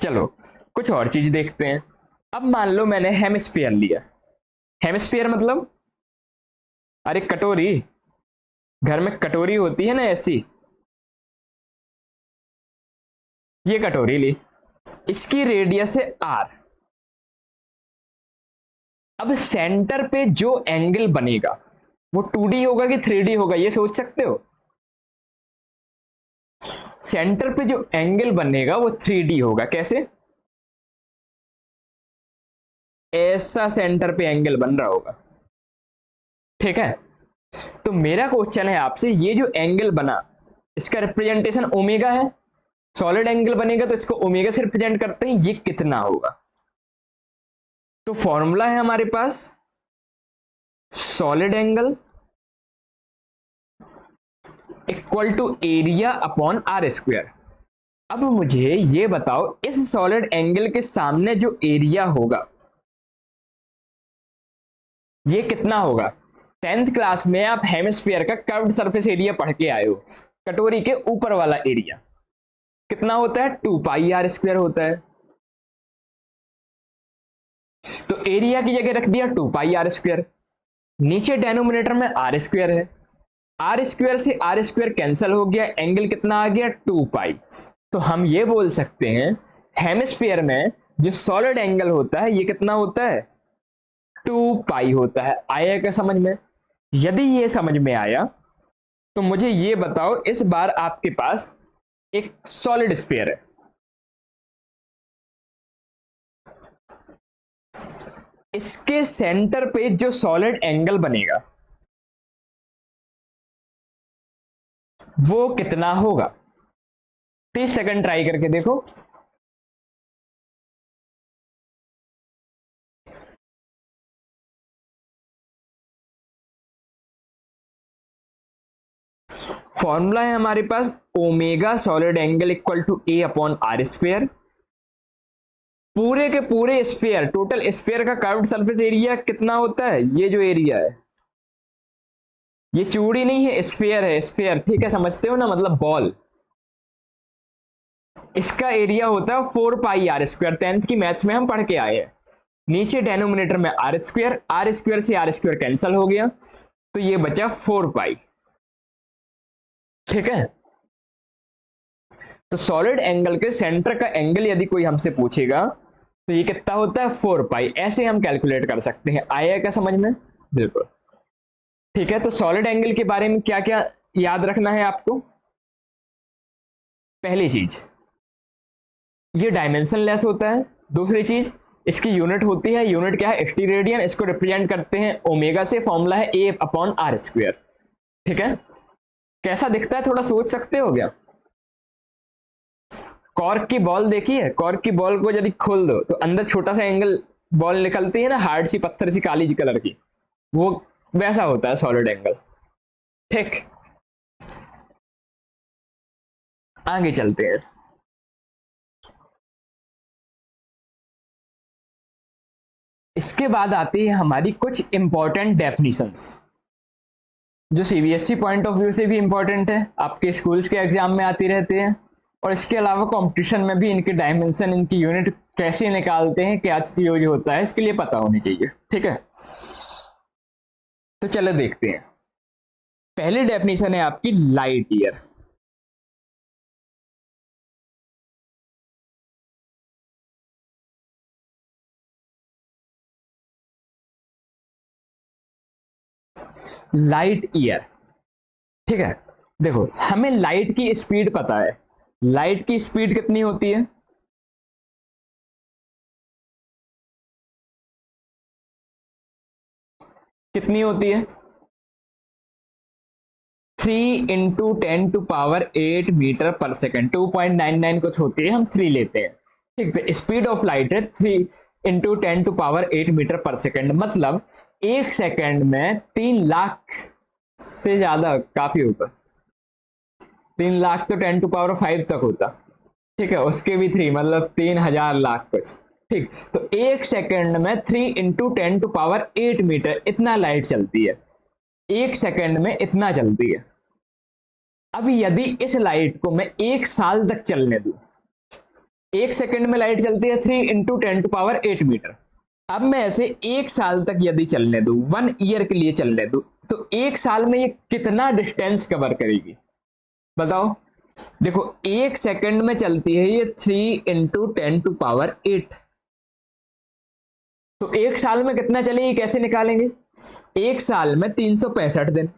चलो कुछ और चीज देखते हैं। अब मान लो मैंने हेमिस्फीयर लिया, हेमिस्फीयर मतलब अरे कटोरी, घर में कटोरी होती है ना ऐसी, ये कटोरी ली, इसकी रेडियस है आर। अब सेंटर पे जो एंगल बनेगा वो 2D होगा कि 3D होगा, ये सोच सकते हो। सेंटर पे जो एंगल बनेगा वो 3D होगा, कैसे, ऐसा सेंटर पे एंगल बन रहा होगा। ठीक है, तो मेरा क्वेश्चन है आपसे, ये जो एंगल बना इसका रिप्रेजेंटेशन ओमेगा है, सॉलिड एंगल बनेगा तो इसको ओमेगा से रिप्रेजेंट करते हैं, ये कितना होगा। तो फॉर्मूला है हमारे पास solid angle equal to area upon R square. अब मुझे ये बताओ इस सॉलिड एंगल के सामने जो एरिया होगा ये कितना होगा। 10th क्लास में आप हेमिस्फीयर का कर्व्ड सरफेस एरिया पढ़ के आए हो, कटोरी के ऊपर वाला एरिया कितना होता है, 2 पाई r² होता है। तो एरिया की जगह रख दिया 2 पाई r², नीचे डेनोमिनेटर में r² है, r² से r² कैंसिल हो गया, एंगल कितना आ गया 2 पाई। तो हम ये बोल सकते हैं हेमिस्फीयर में जो सॉलिड एंगल होता है ये कितना होता है, 2 पाई होता है। आया क्या समझ में। यदि ये समझ में आया तो मुझे ये बताओ, इस बार आपके पास एक सॉलिड स्फीयर है, इसके सेंटर पे जो सॉलिड एंगल बनेगा वो कितना होगा। 30 सेकंड ट्राई करके देखो। फॉर्मूला है हमारे पास omega solid angle equal to A upon r²। पूरे के पूरे स्फीयर, टोटल स्फीयर का कर्व्ड सरफेस एरिया कितना होता है, ये जो एरिया है, ये चूड़ी नहीं है, स्फीयर है, स्फीयर, ठीक है समझते हो ना, मतलब बॉल, इसका एरिया होता है 4 पाई r²। 10th की मैथ्स में हम पढ़ के आए हैं। नीचे डेनोमिनेटर में r² से r² कैंसिल हो गया तो ये बचा 4 पाई। ठीक है, तो सॉलिड एंगल के सेंटर का एंगल यदि कोई हमसे पूछेगा तो ये कितना होता है 4 पाई, ऐसे हम कैलकुलेट कर सकते हैं। आया क्या समझ में, बिल्कुल। ठीक है, तो सॉलिड एंगल के बारे में क्या क्या याद रखना है आपको। पहली चीज ये डायमेंशन लेस होता है, दूसरी चीज इसकी यूनिट होती है, यूनिट क्या है, स्टी रेडियन, इसको रिप्रेजेंट करते हैं ओमेगा से, फॉर्मूला है ए अपॉन r²। ठीक है, कैसा दिखता है थोड़ा सोच सकते हो क्या। कॉर्क की बॉल देखी है, कॉर्क की बॉल को यदि खोल दो तो अंदर छोटा सा एंगल बॉल निकलती है ना, हार्ड सी पत्थर सी काली कलर की, वो वैसा होता है सॉलिड एंगल। ठीक, आगे चलते हैं। इसके बाद आती है हमारी कुछ इंपॉर्टेंट डेफिनेशंस जो सीबीएसई पॉइंट ऑफ व्यू से भी इंपॉर्टेंट है, आपके स्कूल्स के एग्जाम में आती रहते हैं, और इसके अलावा कंपटीशन में भी इनके डायमेंशन, इनकी यूनिट कैसे निकालते हैं, क्या चीज यूज होता है, इसके लिए पता होनी चाहिए। ठीक है, तो चलो देखते हैं। पहली डेफिनेशन है आपकी लाइट ईयर। लाइट ईयर ठीक है, देखो हमें लाइट की स्पीड पता है, लाइट की स्पीड कितनी होती है? कितनी होती है? 3 × 10⁸ मीटर/सेकेंड, 2.99 कुछ होती है, हम 3 लेते हैं। ठीक है, स्पीड ऑफ लाइट है 3 × 10⁸मीटर/सेकेंड, मतलब 1 सेकेंड में 3 लाख से ज्यादा, काफी होगा, 3 लाख तो 10⁵ तक होता। ठीक है, उसके भी 3 मतलब 3,000 लाख कुछ। ठीक, तो 1 सेकेंड में 3 × 10⁸मीटर इतना लाइट चलती है, 1 सेकेंड में इतना चलती है। अब यदि इस लाइट को मैं 1 साल तक चलने दूं, 1 सेकेंड में लाइट चलती है 3 × 10⁸मीटर, अब मैं ऐसे 1 साल तक यदि चलने दूं, 1 ईयर के लिए चलने दूं, तो 1 साल में ये कितना डिस्टेंस कवर करेगी बताओ? देखो 1 सेकेंड में चलती है ये 3 × 10⁸, तो 1 साल में कितना चलेगी कैसे निकालेंगे? 1 साल में 365 दिन,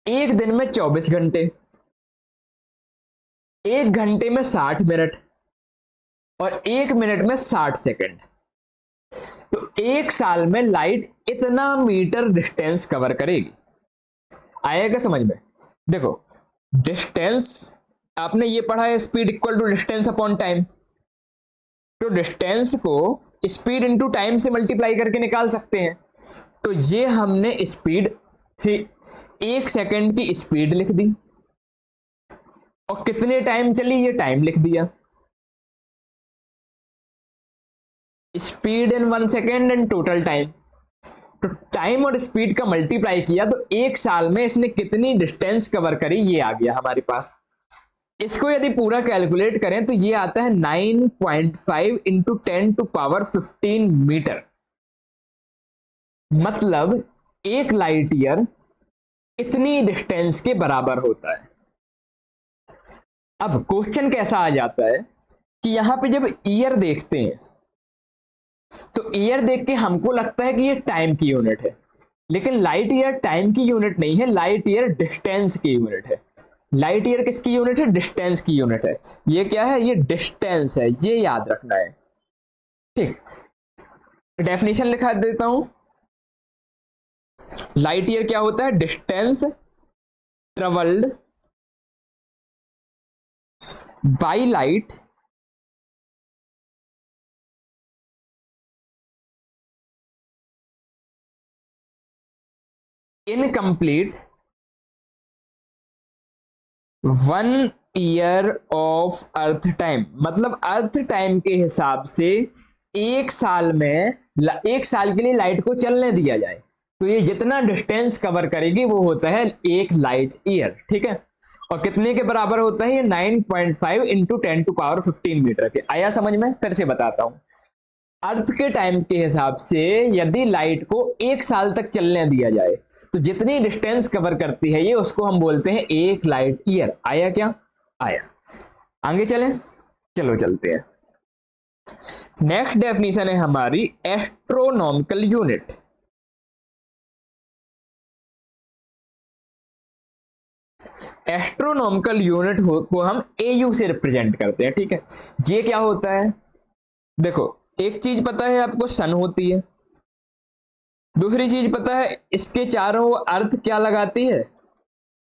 1 दिन में 24 घंटे, 1 घंटे में 60 मिनट और 1 मिनट में 60 सेकंड। तो 1 साल में लाइट इतना मीटर डिस्टेंस कवर करेगी। आएगा समझ में? देखो डिस्टेंस आपने ये पढ़ा है, speed equal to distance upon time, तो डिस्टेंस को स्पीड इनटू टाइम से मल्टीप्लाई करके निकाल सकते हैं। तो ये हमने स्पीड 1 सेकेंड की स्पीड लिख दी और कितने टाइम चली ये टाइम लिख दिया। Speed in 1 second and total time, तो टाइम और स्पीड का मल्टीप्लाई किया तो 1 साल में इसने कितनी डिस्टेंस कवर करी ये आ गया हमारे पास। इसको यदि पूरा कैलकुलेट करें तो ये आता है 9.5 × 10⁻15 मीटर, मतलब 1 लाइट ईयर इतनी डिस्टेंस के बराबर होता है। अब क्वेश्चन कैसा आ जाता है कि यहां पे जब ईयर देखते हैं तो ईयर देख के हमको लगता है कि ये टाइम की यूनिट है, लेकिन लाइट ईयर टाइम की यूनिट नहीं है, लाइट ईयर डिस्टेंस की यूनिट है। लाइट ईयर किसकी यूनिट है? डिस्टेंस की यूनिट है। ये क्या है? ये डिस्टेंस है, ये याद रखना है। ठीक, डेफिनेशन लिखा देता हूं। लाइट ईयर क्या होता है? Distance travelled by light incomplete 1 year of earth time, मतलब अर्थ टाइम के हिसाब से 1 साल में 1 साल के लिए लाइट को चलने दिया जाए तो ये जितना डिस्टेंस कवर करेगी वो होता है 1 लाइट ईयर। ठीक है, और कितने के बराबर होता है? ये 9.5 × 10⁻15 मीटर के। आया समझ में? फिर से बताता हूं। अर्थ के टाइम के हिसाब से यदि लाइट को 1 साल तक चलने दिया जाए तो जितनी डिस्टेंस कवर करती है ये, उसको हम बोलते हैं 1 लाइट ईयर। आया क्या? आया। आगे चलें, चलो चलते हैं। नेक्स्ट डेफिनेशन है हमारी एस्ट्रोनॉमिकल यूनिट। एस्ट्रोनॉमिकल यूनिट को हम एयू से रिप्रेजेंट करते हैं। ठीक है, ये क्या होता है? देखो एक चीज पता है आपको, सन होती है। दूसरी चीज पता है इसके चारों अर्थ क्या लगाती है?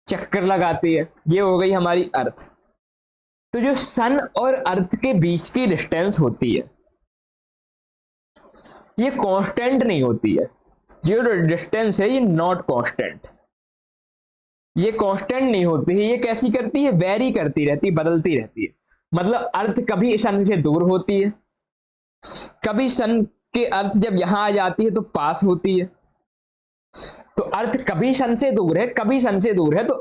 चक्कर लगाती है। ये हो गई हमारी अर्थ। तो जो सन और अर्थ के बीच की डिस्टेंस होती है ये कांस्टेंट नहीं होती है। ये जो डिस्टेंस है ये नॉट कांस्टेंट, ये कांस्टेंट नहीं होती है। ये कैसी करती है? वेरी करती रहती है, बदलती रहती है। मतलब अर्थ कभी सन से दूर होती है, कभी सन के अर्थ जब यहां आ जाती है तो पास होती है। तो अर्थ कभी सन से दूर है, कभी सन से दूर है, तो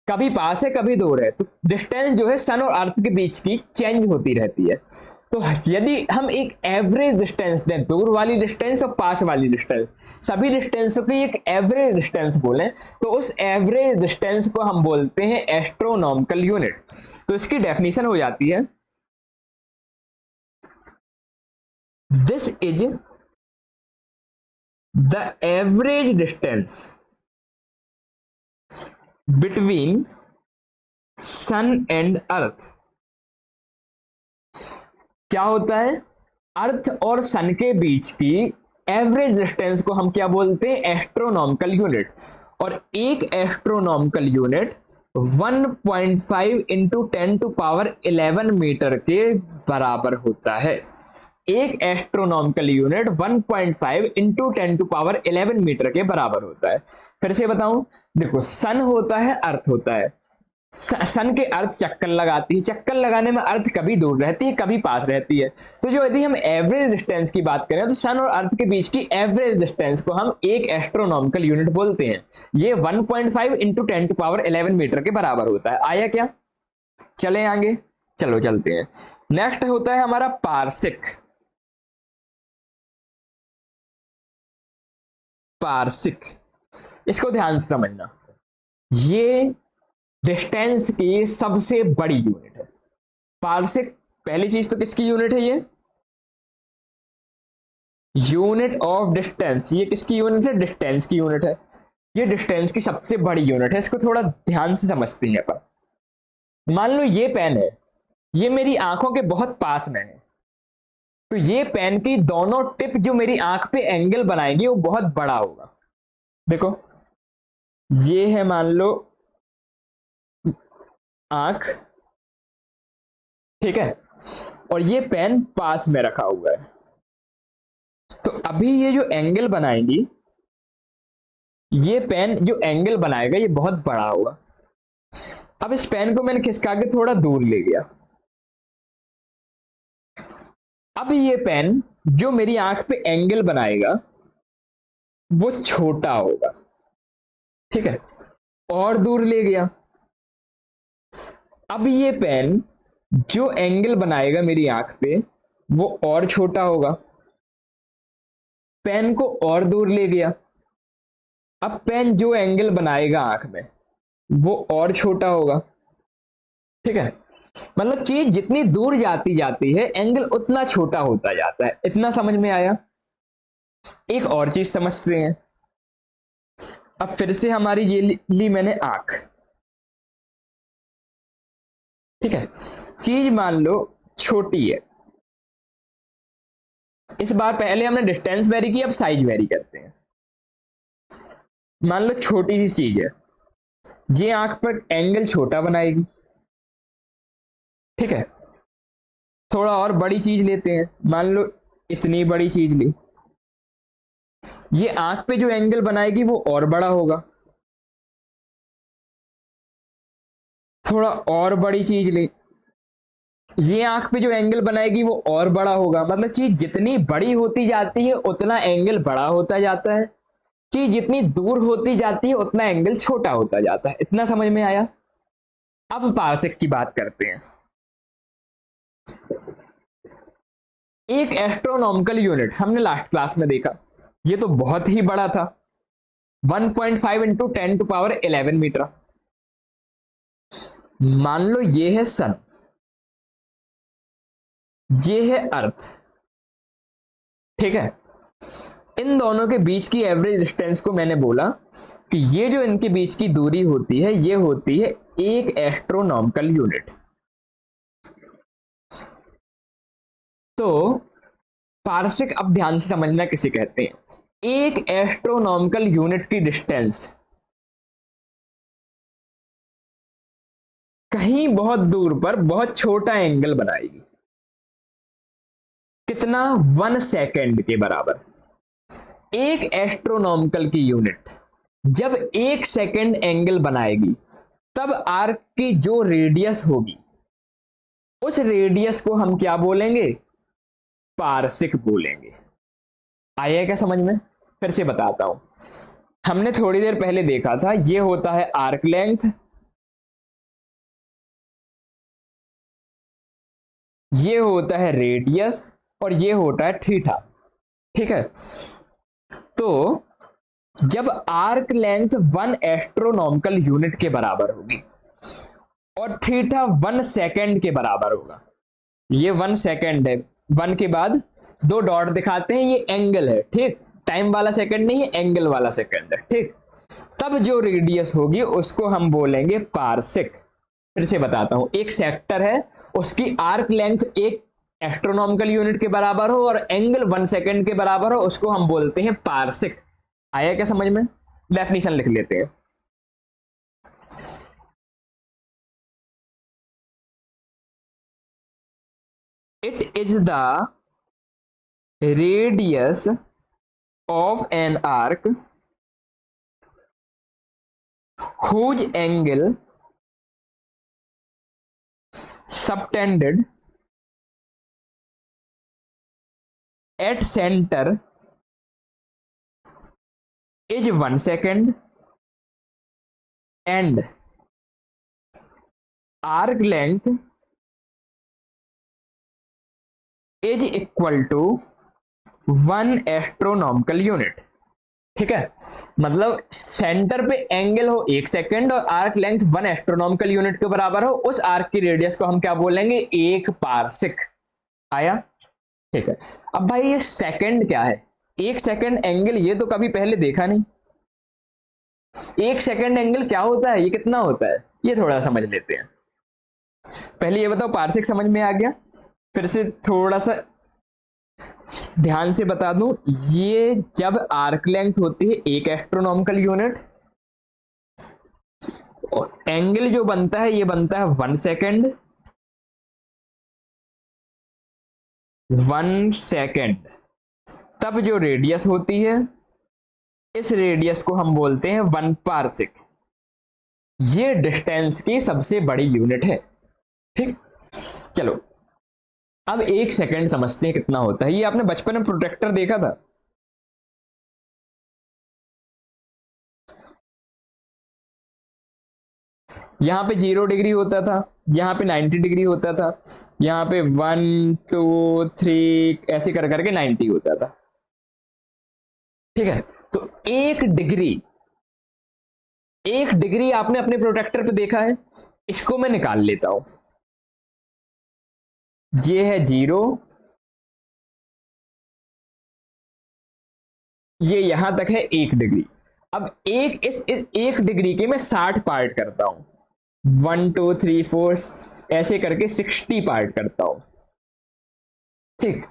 कभी पास है कभी दूर है। तो डिस्टेंस जो है सन और अर्थ के बीच की चेंज होती रहती है। तो यदि हम एक एवरेज डिस्टेंस दें, दूर वाली डिस्टेंस और पास वाली डिस्टेंस, सभी डिस्टेंस की एक एवरेज डिस्टेंस बोलें, तो उस एवरेज डिस्टेंस को हम बोलते हैं एस्ट्रोनॉमिकल यूनिट। तो इसकी डेफिनेशन हो जाती है, this is the average distance between sun and earth. क्या होता है? अर्थ और सन के बीच की एवरेज डिस्टेंस को हम क्या बोलते हैं? Astronomical unit. और एक एस्ट्रोनॉमिकल यूनिट 1.5 इंटू 10⁻11 मीटर के बराबर होता है। एक एस्ट्रोनॉमिकल यूनिट 1.5 इंटू 10⁻11 मीटर के बराबर होता है। फिर से बताऊं, देखो सन होता है, अर्थ होता है। सन के अर्थ चक्कर लगाती है, चक्कर लगाने में अर्थ कभी दूर रहती है कभी पास रहती है। तो जो यदि हम एवरेज डिस्टेंस की बात करें तो सन और अर्थ के बीच की एवरेज डिस्टेंस को हम एक एस्ट्रोनॉमिकल यूनिट बोलते हैं। ये 1.5 इंटू 10⁻11 मीटर के बराबर होता है। आया क्या? चले आगे, चलो चलते हैं। नेक्स्ट होता है हमारा पारसिक। पारसिक, इसको ध्यान से समझना, ये डिस्टेंस की सबसे बड़ी यूनिट है। पारसिक, पहली चीज तो किसकी यूनिट है? ये यूनिट ऑफ डिस्टेंस। ये किसकी यूनिट है? डिस्टेंस की यूनिट है। ये डिस्टेंस की सबसे बड़ी यूनिट है। इसको थोड़ा ध्यान से समझते हैं अपन। मान लो ये पेन है, ये मेरी आंखों के बहुत पास में है, तो ये पेन की दोनों टिप जो मेरी आंख पे एंगल बनाएगी वो बहुत बड़ा होगा। देखो ये है मान लो आंख, ठीक है, और ये पेन पास में रखा हुआ है। तो अभी ये जो एंगल बनाएंगी, ये पेन जो एंगल बनाएगा ये बहुत बड़ा होगा। अब इस पेन को मैंने खिसका के थोड़ा दूर ले गया। अब ये पेन जो मेरी आंख पे एंगल बनाएगा वो छोटा होगा, ठीक है, और दूर ले गया। अब ये पेन जो एंगल बनाएगा मेरी आंख पे वो और छोटा होगा, पेन को और दूर ले गया। अब पेन जो एंगल बनाएगा आंख में वो और छोटा होगा, ठीक है। मतलब चीज जितनी दूर जाती जाती है एंगल उतना छोटा होता जाता है। इतना समझ में आया? एक और चीज समझते हैं। अब फिर से हमारी ये ली मैंने आंख, ठीक है, चीज मान लो छोटी है। इस बार पहले हमने डिस्टेंस वेरी की, अब साइज वेरी करते हैं। मान लो छोटी सी चीज है, ये आंख पर एंगल छोटा बनाएगी, ठीक है। थोड़ा और बड़ी चीज लेते हैं, मान लो इतनी बड़ी चीज ली, ये आंख पे जो एंगल बनाएगी वो और बड़ा होगा। थोड़ा और बड़ी चीज ली, ये आंख पे जो एंगल बनाएगी वो और बड़ा होगा। मतलब चीज जितनी बड़ी होती जाती है उतना एंगल बड़ा होता जाता है, चीज जितनी दूर होती जाती है उतना एंगल छोटा होता जाता है। इतना समझ में आया? अब पारसेक की बात करते हैं। एक एस्ट्रोनॉमिकल यूनिट हमने लास्ट क्लास में देखा, ये तो बहुत ही बड़ा था, 1.5 इंटू 10⁻11 मीटर। मान लो ये है सन, ये है अर्थ, ठीक है। इन दोनों के बीच की एवरेज डिस्टेंस को मैंने बोला कि ये जो इनके बीच की दूरी होती है ये होती है एक एस्ट्रोनॉमिकल यूनिट। तो पारसिक अब ध्यान से समझना किसे कहते हैं। एक एस्ट्रोनॉमिकल यूनिट की डिस्टेंस कहीं बहुत दूर पर बहुत छोटा एंगल बनाएगी। कितना? 1 सेकेंड के बराबर। एक एस्ट्रोनॉमिकल की यूनिट जब 1 सेकेंड एंगल बनाएगी तब आर्क की जो रेडियस होगी उस रेडियस को हम क्या बोलेंगे? पारसिक बोलेंगे। आया क्या समझ में? फिर से बताता हूं। हमने थोड़ी देर पहले देखा था ये होता है आर्क लेंथ, ये होता है रेडियस और ये होता है थीटा, ठीक है। तो जब आर्क लेंथ 1 एस्ट्रोनॉमिकल यूनिट के बराबर होगी और थीटा 1 सेकेंड के बराबर होगा, ये 1 सेकेंड है, 1 के बाद 2 डॉट दिखाते हैं, ये एंगल है, ठीक, टाइम वाला सेकंड नहीं है, एंगल वाला सेकंड है, ठीक। तब जो रेडियस होगी उसको हम बोलेंगे पारसेक। फिर से बताता हूं, एक सेक्टर है, उसकी आर्क लेंथ एक एस्ट्रोनॉमिकल यूनिट के बराबर हो और एंगल 1 सेकंड के बराबर हो, उसको हम बोलते हैं पारसेक। आया क्या समझ में? डेफिनेशन लिख लेते हैं। It is the radius of an arc whose angle subtended at center is 1 second and arc length is equal to 1 astronomical unit। ठीक है, मतलब सेंटर पे एंगल हो 1 सेकंड और आर्क लेंथ 1 एस्ट्रोनॉमिकल यूनिट के बराबर हो, उस आर्क की रेडियस को हम क्या बोलेंगे? 1 पारसेक। आया? ठीक है। अब भाई ये सेकंड क्या है? 1 सेकंड एंगल, ये तो कभी पहले देखा नहीं। 1 सेकंड एंगल क्या होता है, ये कितना होता है, ये थोड़ा समझ लेते हैं। पहले ये बताओ, पारसेक समझ में आ गया? फिर से थोड़ा सा ध्यान से बता दूं, ये जब आर्क लेंथ होती है 1 एस्ट्रोनॉमिकल यूनिट और एंगल जो बनता है ये बनता है 1 सेकंड, 1 सेकंड, तब जो रेडियस होती है इस रेडियस को हम बोलते हैं 1 पारसेक। ये डिस्टेंस की सबसे बड़ी यूनिट है। ठीक, चलो अब 1 सेकंड समझते हैं कितना होता है। ये आपने बचपन में प्रोटेक्टर देखा था? यहां पे 0 डिग्री होता था, यहां पे 90 डिग्री होता था, यहां पे 1 2 3 ऐसे कर करके 90 होता था। ठीक है, तो 1 डिग्री आपने अपने प्रोटेक्टर पे देखा है, इसको मैं निकाल लेता हूं। ये है 0, ये यहां तक है 1 डिग्री। अब इस 1 डिग्री के मैं 60 पार्ट करता हूं, 1 2 3 4 ऐसे करके 60 पार्ट करता हूं। ठीक,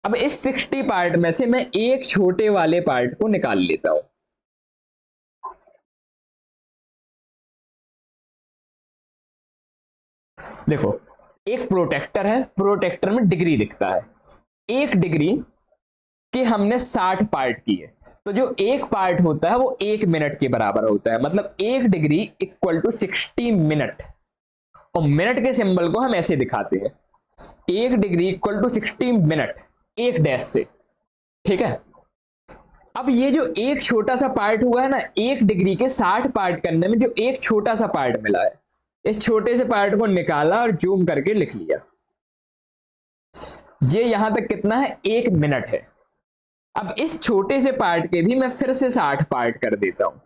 अब इस 60 पार्ट में से मैं एक छोटे वाले पार्ट को निकाल लेता हूं। देखो, एक प्रोटेक्टर है, प्रोटेक्टर में डिग्री दिखता है। 1 डिग्री के हमने 60 पार्ट किए, तो जो एक पार्ट होता है वो 1 मिनट के बराबर होता है। मतलब 1 डिग्री इक्वल टू 60 मिनट। और मिनट के सिंबल को हम ऐसे दिखाते हैं, 1 डिग्री इक्वल टू 60 मिनट, एक डैश से। ठीक है, अब ये जो एक छोटा सा पार्ट हुआ है ना, 1 डिग्री के 60 पार्ट करने में जो एक छोटा सा पार्ट मिला है, इस छोटे से पार्ट को निकाला और जूम करके लिख लिया। ये यहां तक कितना है? 1 मिनट है। अब इस छोटे से पार्ट के भी मैं फिर से 60 पार्ट कर देता हूं,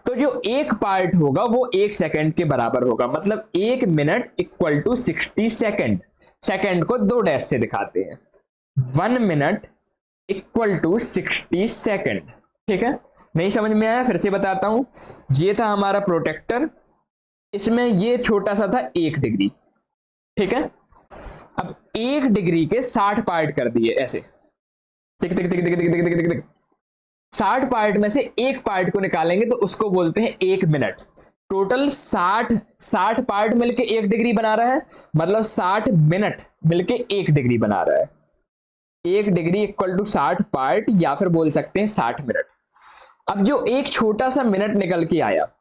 तो जो एक पार्ट होगा वो 1 सेकंड के बराबर होगा। मतलब 1 minute equal to 60 second. Second को 2 डैश से दिखाते हैं। 1 मिनट इक्वल टू 60 सेकंड। ठीक है, नहीं समझ में आया? फिर से बताता हूं, ये था हमारा प्रोटेक्टर, इसमें ये छोटा सा था 1 डिग्री। ठीक है, अब 1 डिग्री के 60 पार्ट कर दिए ऐसे, टिक टिक टिक टिक टिक टिक टिक टिक। 60 पार्ट में से एक पार्ट को निकालेंगे तो उसको बोलते हैं 1 मिनट। टोटल 60 पार्ट मिलके 1 डिग्री बना रहा है, मतलब 60 मिनट मिलके 1 डिग्री बना रहा है। 1 डिग्री इक्वल टू 60 पार्ट, या फिर बोल सकते हैं 60 मिनट। अब जो एक छोटा सा मिनट निकल के आया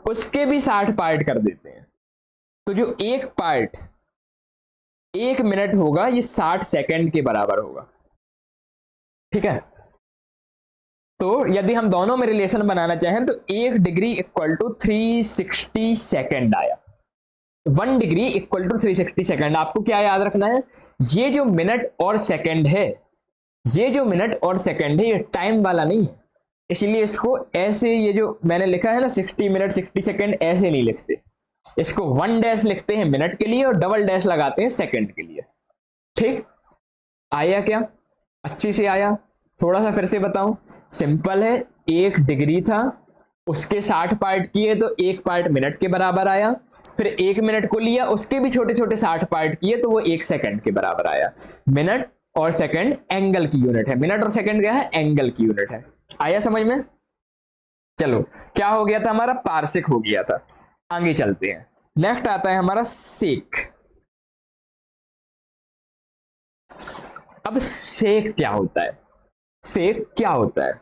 उसके भी 60 पार्ट कर देते हैं, तो जो एक पार्ट 1 मिनट होगा ये 60 सेकंड के बराबर होगा। ठीक है, तो यदि हम दोनों में रिलेशन बनाना चाहें तो 1 डिग्री इक्वल टू 360 सेकंड आया। 1 डिग्री इक्वल टू 360 सेकंड। आपको क्या याद रखना है, ये जो मिनट और सेकंड है, ये जो मिनट और सेकंड है ये टाइम वाला नहीं है, इसलिए इसको ऐसे, ये जो मैंने लिखा है ना 60 मिनट 60 सेकंड, ऐसे नहीं लिखते, इसको 1 डैश लिखते हैं मिनट के लिए और डबल डैश लगाते हैं सेकंड के लिए। ठीक, आया क्या? अच्छी से आया? थोड़ा सा फिर से बताऊं, सिंपल है। 1 डिग्री था, उसके 60 पार्ट किए तो 1 पार्ट मिनट के बराबर आया। फिर 1 मिनट को लिया, उसके भी छोटे छोटे 60 पार्ट किए तो वो 1 सेकंड के बराबर आया। मिनट और सेकंड एंगल की यूनिट है, मिनट और सेकंड क्या है, एंगल की यूनिट है। आया समझ में? चलो, क्या हो गया था हमारा, पार्सिक हो गया था। आगे चलते हैं, नेक्स्ट आता है हमारा सेक। अब सेक क्या होता है, सेक क्या होता है?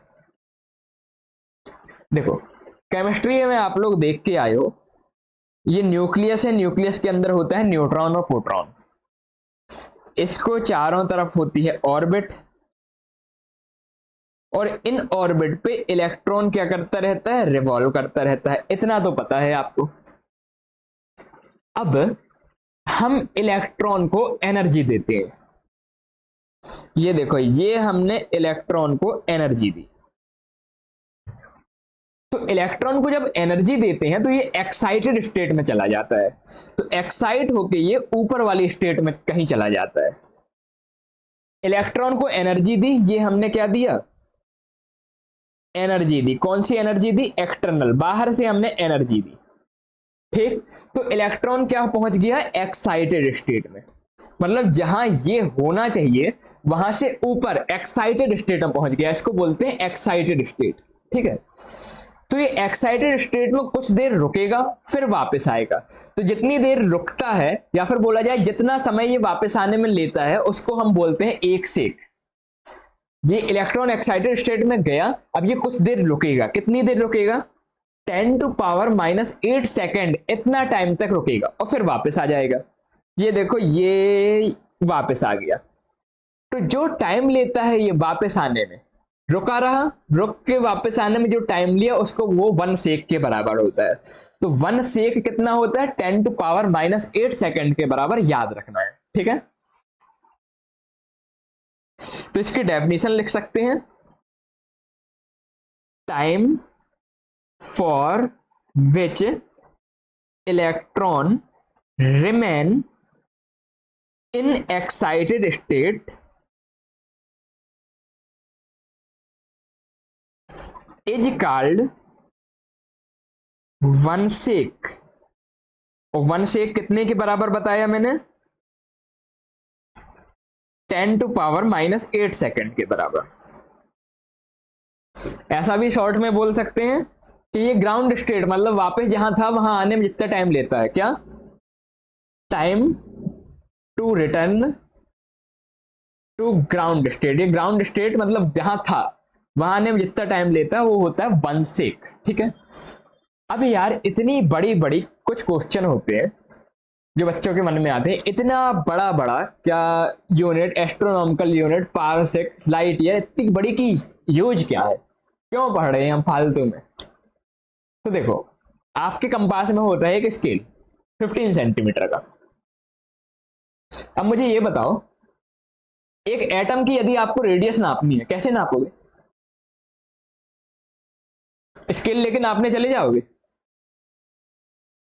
देखो, केमिस्ट्री में आप लोग देख के आए हो, ये न्यूक्लियस है, न्यूक्लियस के अंदर होता है न्यूट्रॉन और प्रोटॉन। इसको चारों तरफ होती है ऑर्बिट, और इन ऑर्बिट पे इलेक्ट्रॉन क्या करता रहता है, रिवॉल्व करता रहता है। इतना तो पता है आपको। अब हम इलेक्ट्रॉन को एनर्जी देते हैं। ये देखो, ये हमने इलेक्ट्रॉन को एनर्जी दी। तो इलेक्ट्रॉन को जब एनर्जी देते हैं तो ये एक्साइटेड स्टेट में चला जाता है। तो एक्साइट होके ये ऊपर वाली स्टेट में कहीं चला जाता है। इलेक्ट्रॉन को एनर्जी दी, ये हमने क्या दिया, एनर्जी दी। कौन सी एनर्जी दी, एक्सटर्नल, बाहर से हमने एनर्जी दी। ठीक, तो इलेक्ट्रॉन क्या पहुंच गया, एक्साइटेड स्टेट में। मतलब जहां ये होना चाहिए वहां से ऊपर एक्साइटेड स्टेट में पहुंच गया, इसको बोलते हैं एक्साइटेड स्टेट। ठीक है, तो ये एक्साइटेड स्टेट में कुछ देर रुकेगा, फिर वापस आएगा। तो जितनी देर रुकता है, या फिर बोला जाए जितना समय ये वापस आने में लेता है, उसको हम बोलते हैं एक सेक। ये इलेक्ट्रॉन एक्साइटेड स्टेट में गया, अब ये कुछ देर रुकेगा। कितनी देर रुकेगा, 10⁻⁸ सेकेंड, इतना टाइम तक रुकेगा और फिर वापस आ जाएगा। ये देखो, ये वापस आ गया। तो जो टाइम लेता है ये वापस आने में, रुका रहा, रुक के वापस आने में जो टाइम लिया उसको वो 1 सेक के बराबर होता है। तो 1 सेक कितना होता है, 10⁻⁸ सेकेंड के बराबर, याद रखना है। ठीक है, तो इसकी डेफिनेशन लिख सकते हैं, time for which electron remain in excited state is called 1 सेक। और 1 सेक कितने के बराबर बताया मैंने, 10⁻⁸ सेकेंड के बराबर। ऐसा भी शॉर्ट में बोल सकते हैं कि ये ग्राउंड स्टेट, मतलब वापस जहां था वहां आने में जितना टाइम लेता है, क्या, time to return to ground state. ये ग्राउंड स्टेट मतलब जहां था वहां आने में जितना टाइम लेता है वो होता है 1 सेक। ठीक है, अब यार इतनी बड़ी बड़ी कुछ क्वेश्चन होते हैं जो बच्चों के मन में आते हैं, इतना बड़ा बड़ा क्या unit, astronomical unit, parsec, light year, इतनी बड़ी की यूज क्या है, क्यों पढ़ रहे हैं हम फालतू में। तो देखो, आपके कंपास में होता है एक स्केल 15 सेंटीमीटर का। अब मुझे ये बताओ, एक एटम की यदि आपको रेडियस नापनी है, कैसे नापोगे, स्केल लेके नापने चले जाओगे,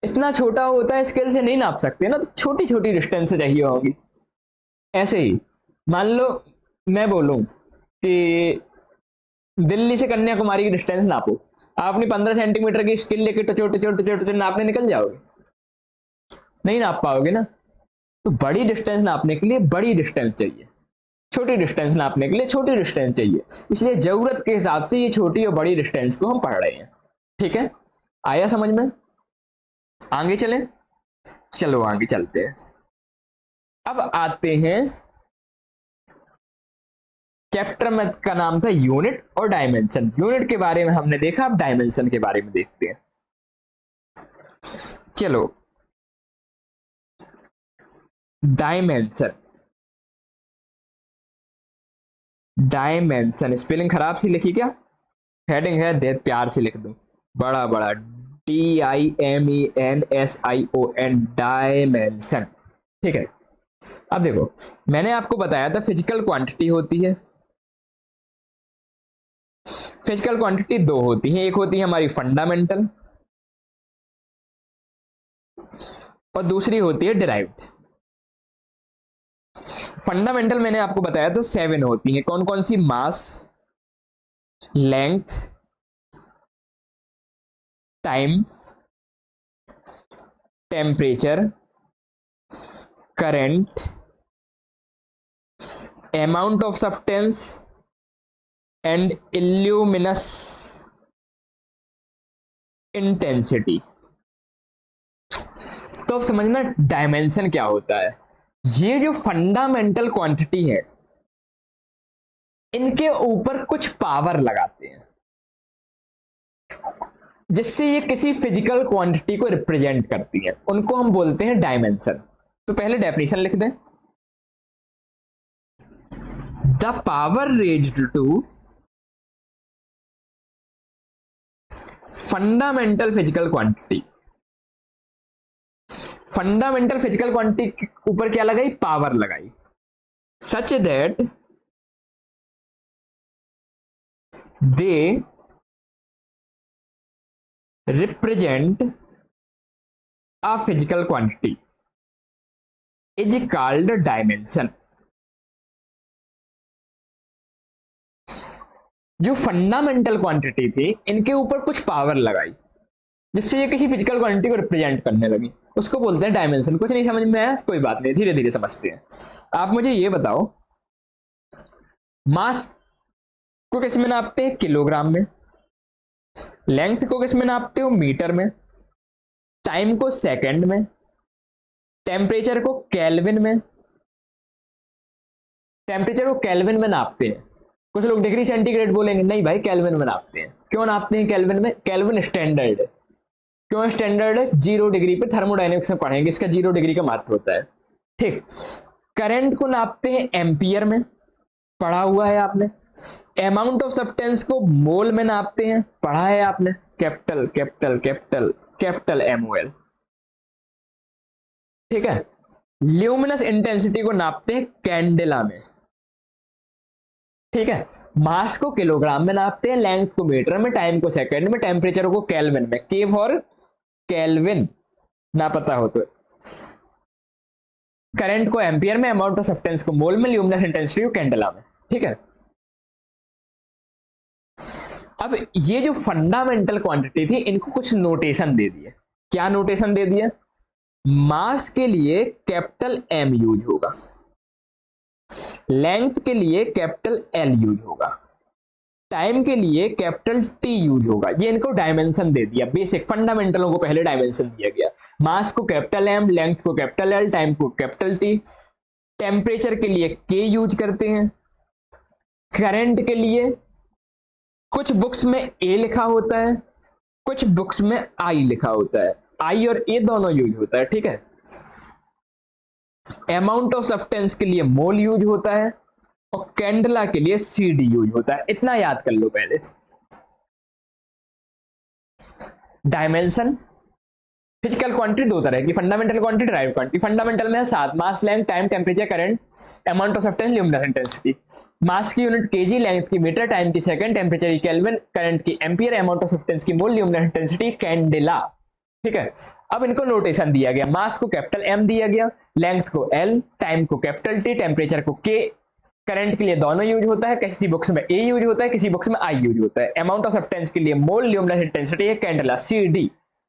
इतना छोटा होता है, स्केल से नहीं नाप सकते ना, तो छोटी छोटी डिस्टेंस चाहिए होगी। ऐसे ही मान लो मैं बोलूं कि दिल्ली से कन्याकुमारी की डिस्टेंस नापो, आप अपनी 15 सेंटीमीटर की स्केल लेके छोटे छोटे छोटे नापने निकल जाओगे, नहीं नाप पाओगे ना। तो बड़ी डिस्टेंस नापने के लिए बड़ी डिस्टेंस चाहिए, छोटी डिस्टेंस नापने के लिए छोटी डिस्टेंस चाहिए। इसलिए जरूरत के हिसाब से ये छोटी और बड़ी डिस्टेंस को हम पढ़ रहे हैं। ठीक है, आया समझ में? आगे चलें, चलो आगे चलते हैं। अब आते हैं, चैप्टर में का नाम था यूनिट और डायमेंशन। यूनिट के बारे में हमने देखा, अब डायमेंशन के बारे में देखते हैं। चलो, डायमेंशन, डायमेंशन स्पेलिंग खराब सी लिखी क्या, हेडिंग है दे प्यार से लिख दूं, बड़ा बड़ा DIMENSION, डायमेंशन। ठीक है, अब देखो, मैंने आपको बताया था फिजिकल क्वांटिटी होती है। फिजिकल क्वांटिटी दो होती है, एक होती है हमारी फंडामेंटल और दूसरी होती है डिराइव्ड। फंडामेंटल मैंने आपको बताया तो 7 होती है, कौन कौन सी, mass, length, time, temperature, current, amount of substance and illuminous intensity। तो अब समझना डायमेंशन क्या होता है। ये जो फंडामेंटल क्वांटिटी है, इनके ऊपर कुछ पावर लगाते हैं जिससे ये किसी फिजिकल क्वांटिटी को रिप्रेजेंट करती है, उनको हम बोलते हैं डायमेंशन। तो पहले डेफिनेशन लिख दें। The power raised to fundamental physical quantity। Fundamental physical quantity के ऊपर क्या लगाई? पावर लगाई। Such that they represent a physical quantity is called dimension. जो फंडामेंटल क्वांटिटी थी, इनके ऊपर कुछ पावर लगाई जिससे ये किसी फिजिकल क्वांटिटी को रिप्रेजेंट करने लगी, उसको बोलते हैं डायमेंशन। कुछ नहीं समझ में आया? कोई बात नहीं, धीरे धीरे समझते हैं। आप मुझे ये बताओ, मास को किस में नापते हैं? किलोग्राम में। लेंथ को किस में नापते हो? मीटर में। टाइम को सेकंड में। टेम्परेचर को केल्विन में। टेम्परेचर को केल्विन में नापते हैं। कुछ लोग डिग्री सेंटीग्रेड बोलेंगे, नहीं भाई केल्विन में नापते हैं। क्यों नापते हैं केल्विन में? केल्विन स्टैंडर्ड है। क्यों स्टैंडर्ड है? 0 डिग्री पे थर्मोडायनेमिक्स में पढ़ेंगे, इसका 0 डिग्री का महत्व होता है। ठीक। करंट को नापते हैं एम्पियर में, पढ़ा हुआ है आपने। अमाउंट ऑफ सब्सटेंस को मोल में नापते हैं, पढ़ा है आपने। Capital capital capital capital MOL। ठीक है। ल्यूमिनस इंटेंसिटी को नापते हैं कैंडेला में। ठीक है। मास को किलोग्राम में नापते हैं, लेंथ को मीटर में, टाइम को सेकंड में, टेम्परेचर को केल्विन में। के फॉर केल्विन ना पता हो तो। करंट को एम्पियर में, अमाउंट ऑफ सब्सटेंस को मोल में, ल्यूमिनस इंटेंसिटी को कैंडेला में। ठीक है। अब ये जो फंडामेंटल क्वांटिटी थी, इनको कुछ नोटेशन दे दिए। क्या नोटेशन दे दिया? मास के लिए कैपिटल M यूज होगा, लेंथ के लिए कैपिटल L यूज होगा, टाइम के लिए कैपिटल T यूज होगा। ये इनको डायमेंशन दे दिया। बेसिक फंडामेंटलों को पहले डायमेंशन दिया गया। मास को कैपिटल M, लेंथ को कैपिटल L, टाइम को कैपिटल T। टेम्परेचर के लिए K यूज करते हैं। करंट के लिए कुछ बुक्स में A लिखा होता है, कुछ बुक्स में I लिखा होता है। I और A दोनों यूज होता है। ठीक है। अमाउंट ऑफ सब्सटेंस के लिए मोल यूज होता है और कैंडला के लिए CD यूज होता है। इतना याद कर लो पहले। डायमेंशन फिजिकल क्वांटिटी दो तरह की, fundamental quantity, derived quantity. Fundamental में है 7, mass, length, time, temperature, current, amount of substance, luminous intensity. Mass की यूनिट केजी, लेंथ की मीटर, टाइम की सेकंड, टेम्परेचर की केल्विन, करंट की एम्पियर, अमाउंट ऑफ सब्सटेंस की मोल, ल्यूमिनस इंटेंसिटी कैंडेला। ठीक है। अब इनको नोटेशन दिया गया। मास को कैपिटल M दिया गया, लेंथ को L, टाइम को कैपिटल T, टेम्परेचर को K। करंट के लिए दोनों यूज होता है, किसी बुक्स में A यूज होता है, किसी बुक्स में I यूज होता है। अमाउंट ऑफ सब्सटेंस के लिए मोल, ल्यूमिनस इंटेंसिटी है कैंडेला, CD।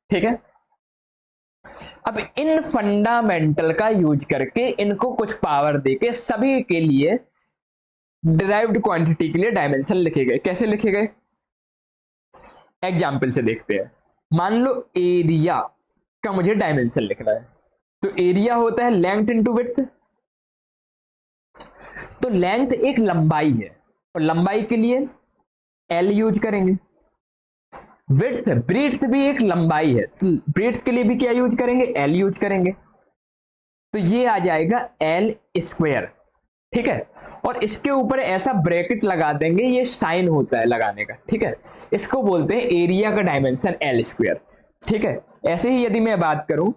ठीक है। अब इन फंडामेंटल का यूज करके इनको कुछ पावर देके सभी के लिए डिराइव्ड क्वांटिटी के लिए डायमेंशन लिखे गए। कैसे लिखे गए? एग्जाम्पल से देखते हैं। मान लो एरिया का मुझे डायमेंशन लिखना है, तो एरिया होता है लेंथ इनटू विड्थ। तो लेंथ एक लंबाई है और लंबाई के लिए L यूज करेंगे। विड्थ, ब्रीथ भी एक लंबाई है, तो ब्रीथ के लिए भी क्या यूज करेंगे? L यूज करेंगे। तो ये आ जाएगा L स्क्वायर। ठीक है। और इसके ऊपर ऐसा ब्रैकेट लगा देंगे, ये साइन होता है लगाने का। ठीक है। इसको बोलते हैं एरिया का डायमेंशन L स्क्वायर। ठीक है। ऐसे ही यदि मैं बात करूं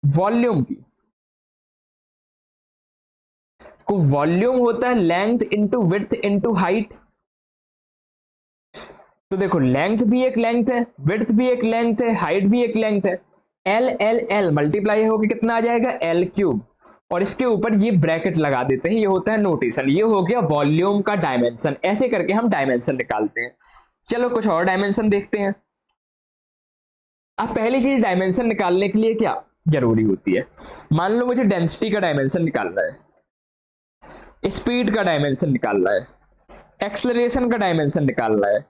वॉल्यूम की, तो वॉल्यूम होता है length into width into height. तो देखो लेंथ भी एक लेंथ है, विड्थ भी एक लेंथ है, हाइट भी एक लेंथ है। L L L मल्टीप्लाई होकर कितना आ जाएगा? L cube. और इसके ऊपर ये ब्रैकेट लगा देते हैं, ये होता है नोटेशन। ये हो गया वॉल्यूम का डायमेंशन। ऐसे करके हम डायमेंशन निकालते हैं। चलो कुछ और डायमेंशन देखते हैं। अब पहली चीज डायमेंशन निकालने के लिए क्या जरूरी होती है, मान लो मुझे डेंसिटी का डायमेंशन निकालना है, स्पीड का डायमेंशन निकालना है, एक्सेलरेशन का डायमेंशन निकालना है,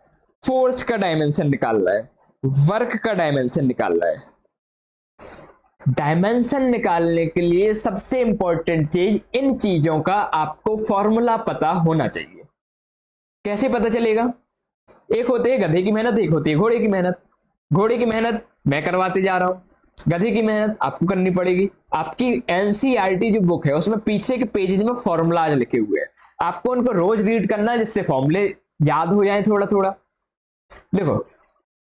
फोर्स का डायमेंशन निकालना है, वर्क का डायमेंशन निकालना है। डायमेंशन निकालने के लिए सबसे इंपॉर्टेंट चीज, इन चीजों का आपको फॉर्मूला पता होना चाहिए। कैसे पता चलेगा? एक होती है गधे की मेहनत, एक होती है घोड़े की मेहनत। घोड़े की मेहनत मैं करवाते जा रहा हूं, गधे की मेहनत आपको करनी पड़ेगी। आपकी एनसीईआरटी जो बुक है उसमें पीछे के पेजेज में फॉर्मूलाज लिखे हुए हैं, आपको उनको रोज रीड करना है जिससे फॉर्मूले याद हो जाए थोड़ा थोड़ा। देखो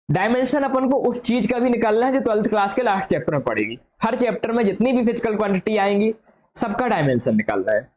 डायमेंशन अपन को उस चीज का भी निकालना है जो 12th क्लास के लास्ट चैप्टर में पड़ेगी। हर चैप्टर में जितनी भी फिजिकल क्वांटिटी आएंगी सबका डायमेंशन निकालना है,